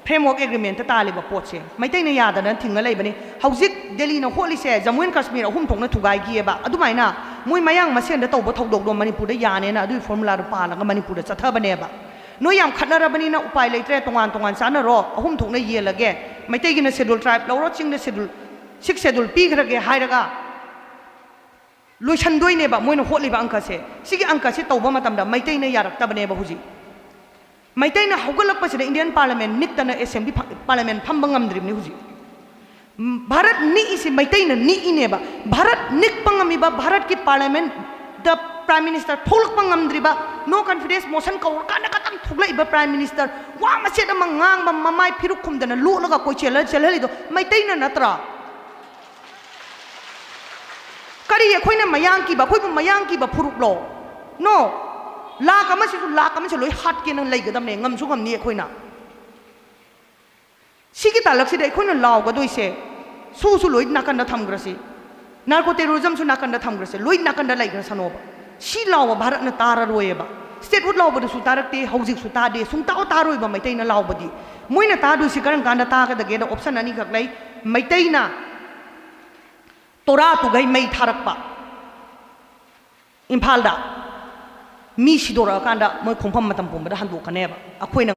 ꯐ꯭ꯔꯦꯝꯋꯥꯔꯛ ꯑꯦꯒ꯭ꯔꯤꯃꯦꯟꯇ ꯇꯥꯜꯂꯤꯕ ꯄꯣꯠꯁꯦ ꯃꯩꯇꯩꯅ ꯌꯥꯗꯅ ꯊꯤꯡꯉ ꯂꯩꯕꯅꯤ ꯍꯧꯖꯤꯛ ꯗꯦꯜꯂꯤꯅ ꯍꯣꯠꯂꯤꯁꯦ ꯖꯃꯨ ꯑꯦꯟ ꯀꯥꯁꯃꯤꯔ 3 ꯊꯣꯛꯅ ꯊꯨꯒꯥꯏꯈꯤꯑꯕ ꯑꯗꯨꯃꯥꯏꯅ ꯃꯣꯏ ꯃꯌꯥꯡ ꯃꯁꯦꯟꯗ ꯇꯧꯕ ꯊꯧꯗꯣꯛꯗꯣ ꯃꯅꯤꯄꯨꯔꯗ ꯌꯥꯅꯦꯅ ꯑꯗꯨꯒꯤ ꯐꯣꯔꯃꯨꯂꯥꯗꯣ ꯄꯥꯜꯂꯒ ꯃꯅꯤꯄꯨꯔꯗ ꯆꯠꯊꯕꯅꯦꯕ ꯅꯣꯏ ꯌꯥꯝ ꯈꯠꯅꯔꯕꯅꯤꯅ ꯎꯄꯥꯏ ꯂꯩꯇ꯭ꯔꯦ ꯇꯣꯉꯥꯟ ꯇꯣꯉꯥꯟ ꯆꯥꯟꯅꯔꯣ 3 ꯊꯣꯛꯅ ꯌꯦꯜꯂꯒꯦ ꯃꯩꯇꯩꯒꯤꯅ ꯁꯦꯗꯨꯜ ꯇ꯭ꯔꯥꯏꯕ ꯂꯧꯔꯣ ꯆꯤꯡꯗ ꯁꯦꯗꯨꯜ 6 ꯁꯦꯗꯨꯜ ꯄꯤꯈ꯭ꯔꯒꯦ ꯍꯥꯏꯔꯒ ꯂꯣꯏꯁꯟꯗꯣꯏꯅꯦꯕ ꯃꯣꯏꯅ ꯍꯣꯠꯂꯤꯕ ꯑꯪꯀꯁꯦ ꯁꯤꯒꯤ ꯑꯪꯀꯁꯦ ꯇꯧꯕ ꯃꯇꯝꯗ ꯃꯩꯇꯩꯅ ꯌꯥꯔꯛꯇꯕꯅꯦꯕ ꯍꯧꯖꯤꯛ ꯃꯩꯇꯩꯅ ꯍꯧꯒꯠꯂꯛꯄꯁꯤꯗ ꯏꯟꯗꯤꯌꯟ ꯄꯥꯔꯂꯤꯌꯥꯃꯦꯟ ꯅꯤꯛꯇꯅ ꯑꯦꯁꯦꯝꯕ꯭ꯂꯤ ꯄꯥꯔꯂꯤꯌꯥꯃꯦꯟ ꯐꯝꯕ ꯉꯝꯗ꯭ꯔꯤꯕꯅꯤ ꯍꯧꯖꯤꯛ ꯚꯥꯔꯠ ꯅꯤꯛꯏꯁꯤ ꯃꯩꯇꯩꯅ ꯅꯤꯛꯏꯅꯦꯕ ꯚꯥꯔꯠ ꯅꯤꯛꯄ ꯉꯝꯃꯤꯕ ꯚꯥꯔꯠꯀꯤ ꯄꯥꯔꯂꯤꯌꯥꯃꯦꯟꯗ ꯄ꯭ꯔꯥꯏꯝ ꯃꯤꯅꯤꯁꯇꯔ ꯊꯣꯛꯂꯛꯄ ꯉꯝꯗ꯭ꯔꯤꯕ ꯅꯣ ꯀꯟꯐꯤꯗꯦꯟꯁ ꯃꯣꯁꯟ ꯀꯧꯔꯀꯥꯟꯗ ꯈꯛꯇꯪ ꯊꯣꯛꯂꯛꯏꯕ ꯄ꯭ꯔꯥꯏꯝ ꯃꯤꯅꯤꯁꯇꯔ ꯋꯥ ꯃꯆꯦꯠ ꯑꯃ ꯉꯥꯡꯕ ꯃꯃꯥꯏ ꯐꯤꯔꯨꯛ ꯈꯨꯝꯗꯅ ꯂꯣꯠꯂꯒ ꯆꯦꯜꯍꯜꯂꯤꯗꯣ ꯃꯩꯇꯩꯅ ꯅꯠꯇ꯭ꯔꯥ ꯀꯔꯤ ꯑꯩꯈꯣꯏꯅ ꯃꯌꯥꯡ ꯀꯤꯕ ꯑꯩꯈꯣꯏꯕꯨ ꯃꯌꯥꯡ ꯀꯤꯕ ꯐꯨꯔꯨꯞꯂꯣ ꯅꯣ ꯂꯥꯛ ꯑꯃꯁꯤ ꯂꯣꯏ ꯍꯥꯠꯀꯦꯅ ꯂꯩꯒꯗꯕꯅꯦ ꯉꯝꯁꯨ ꯉꯝꯅꯤ ꯑꯩꯈꯣꯏꯅ ꯁꯤꯒꯤ ꯇꯥꯂꯛꯁꯤꯗ ꯑꯩꯈꯣꯏꯅ ꯂꯥꯎꯒꯗꯣꯏꯁꯦ ꯁꯨꯁꯨ ꯂꯣꯏ ꯅꯥꯀꯟꯗ ꯊꯝꯈ꯭ꯔꯁꯤ ꯅꯥꯔꯀꯣ ꯇꯦꯔꯣꯔꯤꯖꯝꯁꯨ ꯅꯥꯀꯟꯗ ꯊꯝꯈ꯭ꯔꯁꯤ ꯂꯣꯏ ꯅꯥꯀꯟꯗ ꯂꯩꯈ꯭ꯔꯁꯅꯣꯕ ꯁꯤ ꯂꯥꯎꯕ ꯚꯥꯔꯠꯅ ꯇꯥꯔꯔꯣꯏꯑꯕ ꯁ꯭ꯇꯦꯠꯍꯨꯗ ꯂꯥꯎꯕꯗꯁꯨ ꯇꯥꯔꯛꯇꯦ ꯍꯧꯖꯤꯛꯁꯨ ꯇꯥꯗꯦ ꯁꯨꯡꯇꯥꯎ ꯇꯥꯔꯣꯏꯕ ꯃꯩꯇꯩꯅ ꯂꯥꯎꯕꯗꯤ ꯃꯣꯏꯅ ꯇꯥꯗꯣꯏꯁꯤ ꯀꯔꯝ ꯀꯥꯟꯗ ꯇꯥꯒꯗꯒꯦꯗ ꯑꯣꯞꯁꯟ ꯑꯅꯤꯈꯛ ꯂꯩ ꯃꯩꯇꯩꯅ ꯇꯣꯔꯥ ꯇꯨꯒꯩ ꯃꯩ ꯊꯥꯔꯛꯄ ꯏꯝꯐꯥꯜꯗ ꯃꯤ ꯁꯤꯗꯣꯔꯛꯑꯀꯥꯟꯗ ꯃꯣꯏ ꯈꯣꯡꯐꯝ ꯃꯇꯝ ꯄꯨꯝꯕꯗ ꯍꯟꯗꯣꯛꯀꯅꯦꯕ ꯑꯩꯈꯣꯏꯅ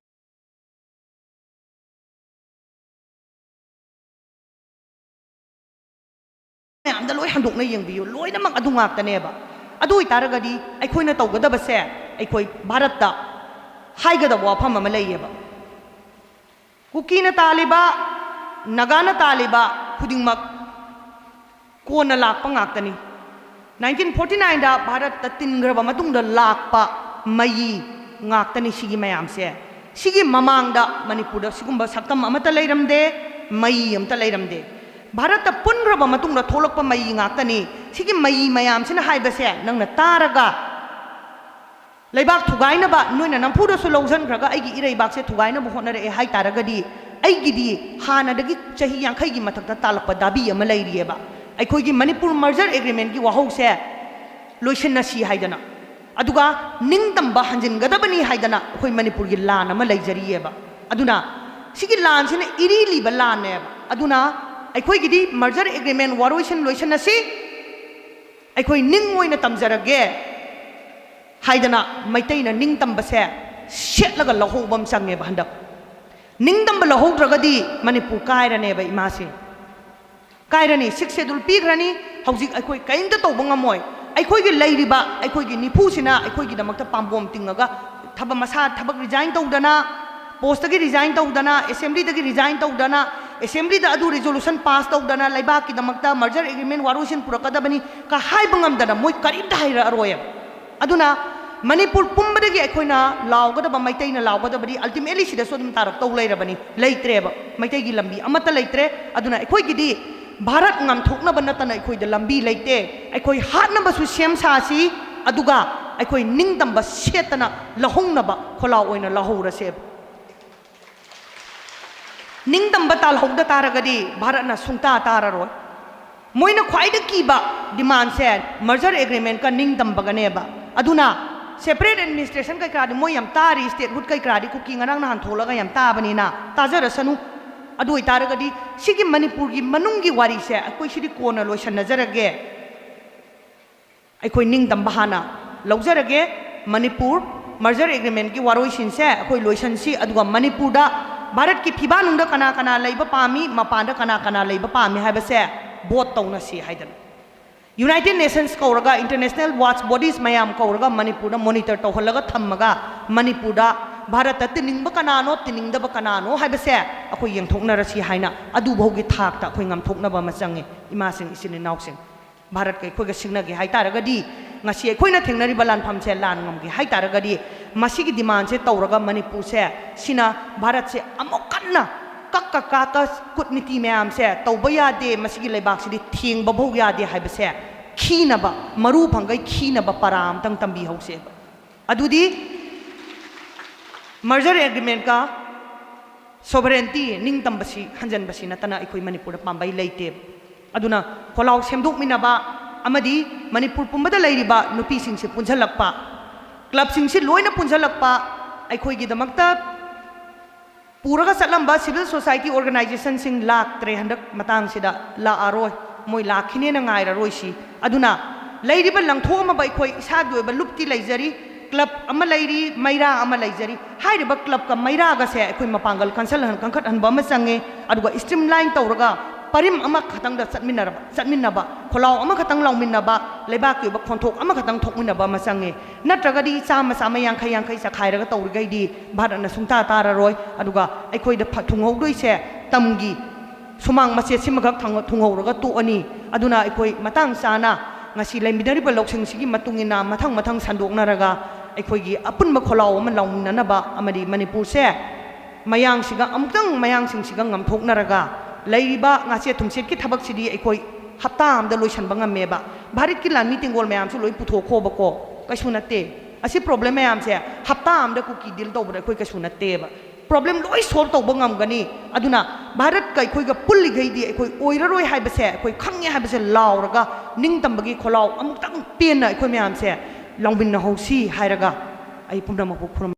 ꯃꯌꯥꯝꯗ ꯂꯣꯏ ꯍꯟꯗꯣꯛꯅ ꯌꯦꯡꯕꯤꯌꯨ ꯂꯣꯏꯅꯃꯛ ꯑꯗꯨ ꯉꯥꯛꯇꯅꯦꯕ ꯑꯗꯨ ꯑꯣꯏꯇꯥꯔꯒꯗꯤ ꯑꯩꯈꯣꯏꯅ ꯇꯧꯒꯗꯕꯁꯦ ꯑꯩꯈꯣꯏ ꯚꯥꯔꯠꯇ ꯍꯥꯏꯒꯗꯕ ꯋꯥꯐꯝ ꯑꯃ ꯂꯩꯌꯦꯕ ꯀꯨꯀꯤꯅ ꯇꯥꯜꯂꯤꯕ ꯅꯥꯒꯥꯅ ꯇꯥꯜꯂꯤꯕ ꯈꯨꯗꯤꯡꯃꯛ ꯀꯣꯟꯅ ꯂꯥꯛꯄ ꯉꯥꯛꯇꯅꯤ 1949ꯗ ꯚꯥꯔꯠꯇ ꯇꯤꯟꯈ꯭ꯔꯕ ꯃꯇꯨꯡꯗ ꯂꯥꯛꯄ ꯃꯌꯤ ꯉꯥꯛꯇꯅꯤ ꯁꯤꯒꯤ ꯃꯌꯥꯝꯁꯦ ꯁꯤꯒꯤ ꯃꯃꯥꯡꯗ ꯃꯅꯤꯄꯨꯔꯗ ꯁꯤꯒꯨꯝꯕ ꯁꯛꯇꯝ ꯑꯃꯠꯇ ꯂꯩꯔꯝꯗꯦ ꯃꯌꯤ ꯑꯃꯠꯇ ꯂꯩꯔꯝꯗꯦ ꯚꯥꯔꯠꯇ ꯄꯨꯟꯈ꯭ꯔꯕ ꯃꯇꯨꯡꯗ ꯊꯣꯛꯂꯛꯄ ꯃꯌꯤ ꯉꯥꯛꯇꯅꯤ ꯁꯤꯒꯤ ꯃꯌꯤ ꯃꯌꯥꯝꯁꯤꯅ ꯍꯥꯏꯕꯁꯦ ꯅꯪꯅ ꯇꯥꯔꯒ ꯂꯩꯕꯥꯛ ꯊꯨꯒꯥꯏꯅꯕ ꯅꯣꯏꯅ ꯅꯝꯐꯨꯗꯁꯨ ꯂꯧꯁꯤꯟꯈ꯭ꯔꯒ ꯑꯩꯒꯤ ꯏꯔꯩꯕꯥꯛꯁꯦ ꯊꯨꯒꯥꯏꯅꯕ ꯍꯣꯠꯅꯔꯛꯑꯦ ꯍꯥꯏꯇꯥꯔꯒꯗꯤ ꯑꯩꯒꯤꯗꯤ ꯍꯥꯟꯅꯗꯒꯤ ꯆꯍꯤ 50ꯒꯤ ꯃꯊꯛꯇ ꯇꯥꯜꯂꯛꯄ ꯗꯥꯕꯤ ꯑꯃ ꯂꯩꯔꯤꯑꯦꯕ ꯑꯩꯈꯣꯏꯒꯤ ꯃꯅꯤꯄꯨꯔ ꯃꯔꯖꯔ ꯑꯦꯒ꯭ꯔꯤꯃꯦꯟꯒꯤ ꯋꯥꯍꯧꯁꯦ ꯂꯣꯏꯁꯤꯟꯅꯁꯤ ꯍꯥꯏꯗꯅ ꯑꯗꯨꯒ ꯅꯤꯡꯇꯝꯕ ꯍꯟꯖꯤꯟꯒꯗꯕꯅꯤ ꯍꯥꯏꯗꯅ ꯑꯩꯈꯣꯏ ꯃꯅꯤꯄꯨꯔꯒꯤ ꯂꯥꯟ ꯑꯃ ꯂꯩꯖꯔꯤꯑꯦꯕ ꯑꯗꯨꯅ ꯁꯤꯒꯤ ꯂꯥꯟꯁꯤꯅ ꯏꯔꯤ ꯂꯤꯕ ꯂꯥꯟꯅꯦꯕ ꯑꯗꯨꯅ ꯑꯩꯈꯣꯏꯒꯤꯗꯤ ꯃꯔꯖꯔ ꯑꯦꯒ꯭ꯔꯤꯃꯦꯟ ꯋꯥꯔꯣꯏꯁꯤꯟ ꯂꯣꯏꯁꯤꯟꯅꯁꯤ ꯑꯩꯈꯣꯏ ꯅꯤꯡ ꯑꯣꯏꯅ ꯇꯝꯖꯔꯒꯦ ꯍꯥꯏꯗꯅ ꯃꯩꯇꯩꯅ ꯅꯤꯡꯇꯝꯕꯁꯦ ꯁꯦꯠꯂꯒ ꯂꯧꯍꯧꯕ ꯑꯃ ꯆꯪꯉꯦꯕ ꯍꯟꯗꯛ ꯅꯤꯡꯇꯝꯕ ꯂꯧꯍꯧꯗ꯭ꯔꯒꯗꯤ ꯃꯅꯤꯄꯨꯔ ꯀꯥꯏꯔꯅꯦꯕ ꯏꯃꯥꯁꯦ ꯀꯥꯏꯔꯅꯤ 6 ꯁꯦꯗꯨꯜ ꯄꯤꯈ꯭ꯔꯅꯤ ꯍꯧꯖꯤꯛ ꯑꯩꯈꯣꯏ ꯀꯔꯤꯝꯇ ꯇꯧꯕ ꯉꯝꯃꯣꯏ ꯑꯩꯈꯣꯏꯒꯤ ꯂꯩꯔꯤꯕ ꯑꯩꯈꯣꯏꯒꯤ ꯅꯤꯐꯨꯁꯤꯅ ꯑꯩꯈꯣꯏꯒꯤꯗꯃꯛꯇ ꯄꯥꯝꯕꯣꯝ ꯇꯤꯡꯉꯒ ꯊꯕꯛ ꯔꯤꯖꯥꯏꯟ ꯇꯧꯗꯅ ꯄꯣꯁꯇꯒꯤ ꯔꯤꯖꯥꯏꯟ ꯇꯧꯗꯅ ꯑꯦꯁꯦꯝꯕ꯭ꯂꯤꯗꯒꯤ ꯔꯤꯖꯥꯏꯟ ꯇꯧꯗꯅ ꯑꯦꯁꯦꯝꯕ꯭ꯂꯤꯗ ꯑꯗꯨ ꯔꯤꯖꯣꯂꯨꯁꯟ ꯄꯥꯁ ꯇꯧꯗꯅ ꯂꯩꯕꯥꯛꯀꯤꯗꯃꯛꯇ ꯃꯔꯖꯔ ꯑꯦꯒ꯭ꯔꯤꯃꯦꯟ ꯋꯥꯔꯣꯏꯁꯤꯟ ꯄꯨꯔꯛꯀꯗꯕꯅꯤ ꯀ ꯍꯥꯏꯕ ꯉꯝꯗꯅ ꯃꯣꯏ ꯀꯔꯤꯝꯇ ꯍꯩꯔꯛꯑꯔꯣꯏꯕ ꯑꯗꯨꯅ ꯃꯅꯤꯄꯨꯔ ꯄꯨꯝꯕꯗꯒꯤ ꯑꯩꯈꯣꯏꯅ ꯂꯥꯎꯒꯗꯕ ꯃꯩꯇꯩꯅ ꯂꯥꯎꯒꯗꯕꯗꯤ ꯑꯜꯇꯤꯃꯦꯠꯂꯤ ꯁꯤꯗꯁꯨ ꯑꯗꯨꯝ ꯇꯥꯔꯛꯇꯧ ꯂꯩꯔꯕꯅꯤ ꯂꯩꯇ꯭ꯔꯦꯕ ꯃꯩꯇꯩꯒꯤ ꯂꯝꯕꯤ ꯑꯃꯠꯇ ꯂꯩꯇ꯭ꯔꯦ ꯑꯗꯨꯅ ꯑꯩꯈꯣꯏꯒꯤꯗꯤ ꯚꯥꯔꯠ ꯉꯝꯊꯣꯛꯅꯕ ꯅꯠꯇꯅ ꯑꯩꯈꯣꯏꯗ ꯂꯝꯕꯤ ꯂꯩꯇꯦ ꯑꯩꯈꯣꯏ ꯍꯥꯠꯅꯕꯁꯨ ꯁꯦꯝ ꯁꯥꯁꯤ ꯑꯗꯨꯒ ꯑꯩꯈꯣꯏ ꯅꯤꯡꯇꯝꯕ ꯁꯦꯠꯇꯅ ꯂꯧꯍꯧꯅꯕ ꯈꯣꯜꯂꯥꯎ ꯑꯣꯏꯅ ꯂꯧꯍꯧꯔꯁꯦꯕ ꯅꯤꯡꯇꯝꯕ ꯇꯥꯜꯍꯧꯗ ꯇꯥꯔꯒꯗꯤ ꯚꯥꯔꯠꯅ ꯁꯨꯡꯇꯥ ꯇꯥꯔꯔꯣꯏ ꯃꯣꯏꯅ ꯈ꯭ꯋꯥꯏꯗꯒꯤ ꯀꯤꯕ ꯗꯤꯃꯥꯟꯁꯦ ꯃꯔꯖꯔ ꯑꯦꯒ꯭ꯔꯤꯃꯦꯟꯀ ꯅꯤꯡꯇꯝꯕꯒꯅꯦꯕ ꯑꯗꯨꯅ ꯁꯦꯄꯔꯦꯠ ꯑꯦꯗꯃꯤꯅꯤꯁꯇ꯭ꯔꯦꯁꯟ ꯀꯩꯀꯥꯗꯤ ꯃꯣꯏ ꯌꯥꯝ ꯇꯥꯔꯤ ꯁ꯭ꯇꯦꯠꯍꯨꯗ ꯀꯩꯀꯥꯗꯤ ꯀꯨꯀꯤ ꯉꯔꯥꯡ ꯅꯍꯥꯟ ꯊꯣꯛꯂꯒ ꯌꯥꯝ ꯇꯥꯕꯅꯤꯅ ꯇꯥꯖꯔꯁꯅꯨ ꯑꯗꯨ ꯑꯣꯏꯇꯥꯔꯒꯗꯤ ꯁꯤꯒꯤ ꯃꯅꯤꯄꯨꯔꯒꯤ ꯃꯅꯨꯡꯒꯤ ꯋꯥꯔꯤꯁꯦ ꯑꯩꯈꯣꯏ ꯁꯤꯗꯤ ꯀꯣꯟꯅ ꯂꯣꯏꯁꯟꯅꯖꯔꯒꯦ ꯑꯩꯈꯣꯏ ꯅꯤꯡꯇꯝꯕ ꯍꯥꯟꯅ ꯂꯧꯖꯔꯒꯦ ꯃꯅꯤꯄꯨꯔ ꯃꯔꯖꯔ ꯑꯦꯒ꯭ꯔꯤꯃꯦꯟꯒꯤ ꯋꯥꯔꯣꯏꯁꯤꯟꯁꯦ ꯑꯩꯈꯣꯏ ꯂꯣꯏꯁꯟꯁꯤ ꯑꯗꯨꯒ ꯃꯅꯤꯄꯨꯔꯗ ꯚꯥꯔꯠꯀꯤ ꯐꯤꯕꯥꯅꯨꯡꯗ ꯀꯅꯥ ꯀꯅꯥ ꯂꯩꯕ ꯄꯥꯝꯃꯤ ꯃꯄꯥꯟꯗ ꯀꯅꯥ ꯀꯅꯥ ꯂꯩꯕ ꯄꯥꯝꯃꯤ ꯍꯥꯏꯕꯁꯦ ꯚꯣꯠ ꯇꯧꯅꯁꯤ ꯍꯥꯏꯗꯅ ꯌꯨꯅꯥꯏꯇꯦꯗ ꯅꯦꯁꯟꯁ ꯀꯧꯔꯒ ꯏꯟꯇꯔꯅꯦꯁꯅꯦꯜ ꯋꯥꯆ ꯕꯣꯗꯤꯁ ꯃꯌꯥꯝ ꯀꯧꯔꯒ ꯃꯅꯤꯄꯨꯔꯗ ꯃꯣꯅꯤꯇꯔ ꯇꯧꯍꯜꯂꯒ ꯊꯝꯃꯒ ꯃꯅꯤꯄꯨꯔꯗ ꯚꯥꯔꯠꯇ ꯇꯤꯟꯅꯤꯡꯕ ꯀꯅꯥꯅꯣ ꯇꯤꯟꯅꯤꯡꯗꯕ ꯀꯅꯥꯅꯣ ꯍꯥꯏꯕꯁꯦ ꯑꯩꯈꯣꯏ ꯌꯦꯡꯊꯣꯛꯅꯔꯁꯤ ꯍꯥꯏꯅ ꯑꯗꯨꯐꯥꯎꯒꯤ ꯊꯥꯛꯇ ꯑꯩꯈꯣꯏ ꯉꯝꯊꯣꯛꯅꯕ ꯑꯃ ꯆꯪꯉꯤ ꯏꯃꯥꯁꯤꯡ ꯏꯆꯤꯟ ꯏꯅꯥꯎꯁꯤꯡ ꯚꯥꯔꯠꯀ ꯑꯩꯈꯣꯏꯒ ꯁꯤꯡꯅꯒꯦ ꯍꯥꯏꯇꯥꯔꯒꯗꯤ ꯉꯁꯤ ꯑꯩꯈꯣꯏꯅ ꯊꯦꯡꯅꯔꯤꯕ ꯂꯥꯟꯐꯝꯁꯦ ꯂꯥꯟ ꯉꯝꯒꯦ ꯍꯥꯏꯇꯥꯔꯒꯗꯤ ꯃꯁꯤꯒꯤ ꯗꯤꯃꯥꯟꯁꯦ ꯇꯧꯔꯒ ꯃꯅꯤꯄꯨꯔꯁꯦ ꯁꯤꯅ ꯚꯥꯔꯠꯁꯦ ꯑꯃꯨꯛ ꯀꯟꯅ ꯀꯛꯀ ꯀꯨꯠꯅꯤꯇꯤ ꯃꯌꯥꯝꯁꯦ ꯇꯧꯕ ꯌꯥꯗꯦ ꯃꯁꯤꯒꯤ ꯂꯩꯕꯥꯛꯁꯤꯗꯤ ꯊꯦꯡꯕ ꯐꯥꯎ ꯌꯥꯗꯦ ꯍꯥꯏꯕꯁꯦ खीनबा मरु फंगै खीनबा पराम तंग तंबी हौसे अदुदी मर्जर एग्रीमेंट का सोवरेंटी निंग तंबसी हंजन बसी नतना अखोई मणिपुर पांबई लेते अदुना खोलाव सेमदोक मिनबा अमदी मणिपुर पुंबदा लैरिबा नुपी सिंगसे पुंझलकपा क्लब सिंगसे लोइना पुंझलकपा अखोई दमकता पूरगा चलंबा सिविल सोसाइटी ऑर्गेनाइजेशन सिंग लाक्त्रे हंदक मतंग सिदा ला आरोय मोय लाखिने न ngairaroisi aduna leiriba langthoma ba khoi isa doiba lupti leijari club ama leiri maira ama leijari hairiba club ka maira ga se khoi mapangal cancel han kangkhat han ba ma change aduga streamline tawraga parim ama khatang da chatminaba kholaw ama khatang lawminaba leibak yoba khonthok ama khatang thokminaba ma change natraga di chama chama yang khai sa khairaga tawrigai di bharana sungta tararoi aduga khoi da thunghou doi se tamgi Sumang मसे सिमगक थुंगौरगा तुअनी अदुना अखोई मतंग साना ngasi leimidariba loksing sigi matungina mathang sandoknaraga अखोईगी अपुनबा खोलाव अमा लाउमिननबा अमदि मणिपुर से मयांग सिगा अमुक्तंग मयांग सिंग सिगा ngamthoknaraga leiriba ngase thumset ki thabak sidi अखोई हप्ता आमदा लोइसनबा ngameba Bharat की लामी टिंगोल मयाम सु लोइ पुथोखोबको कैसु नते असि प्रॉब्लम मयाम से हप्ता आमदा कुकी डील तौबदा अखोई कैसु नतेबा प्रॉब्लम लोई सॉल्व तौब गमगनी अदुना भारत का अखोई गा पुल्ली गईदी अखोई ओइररोय हाइबसे अखोई खंगे हाइबसे लाउरगा निंग तंबगी खोलाव अमुक्तंग पेन अखोई मयाम से लौबिन हौसी हाइरगा आई पुमना मखु खुरम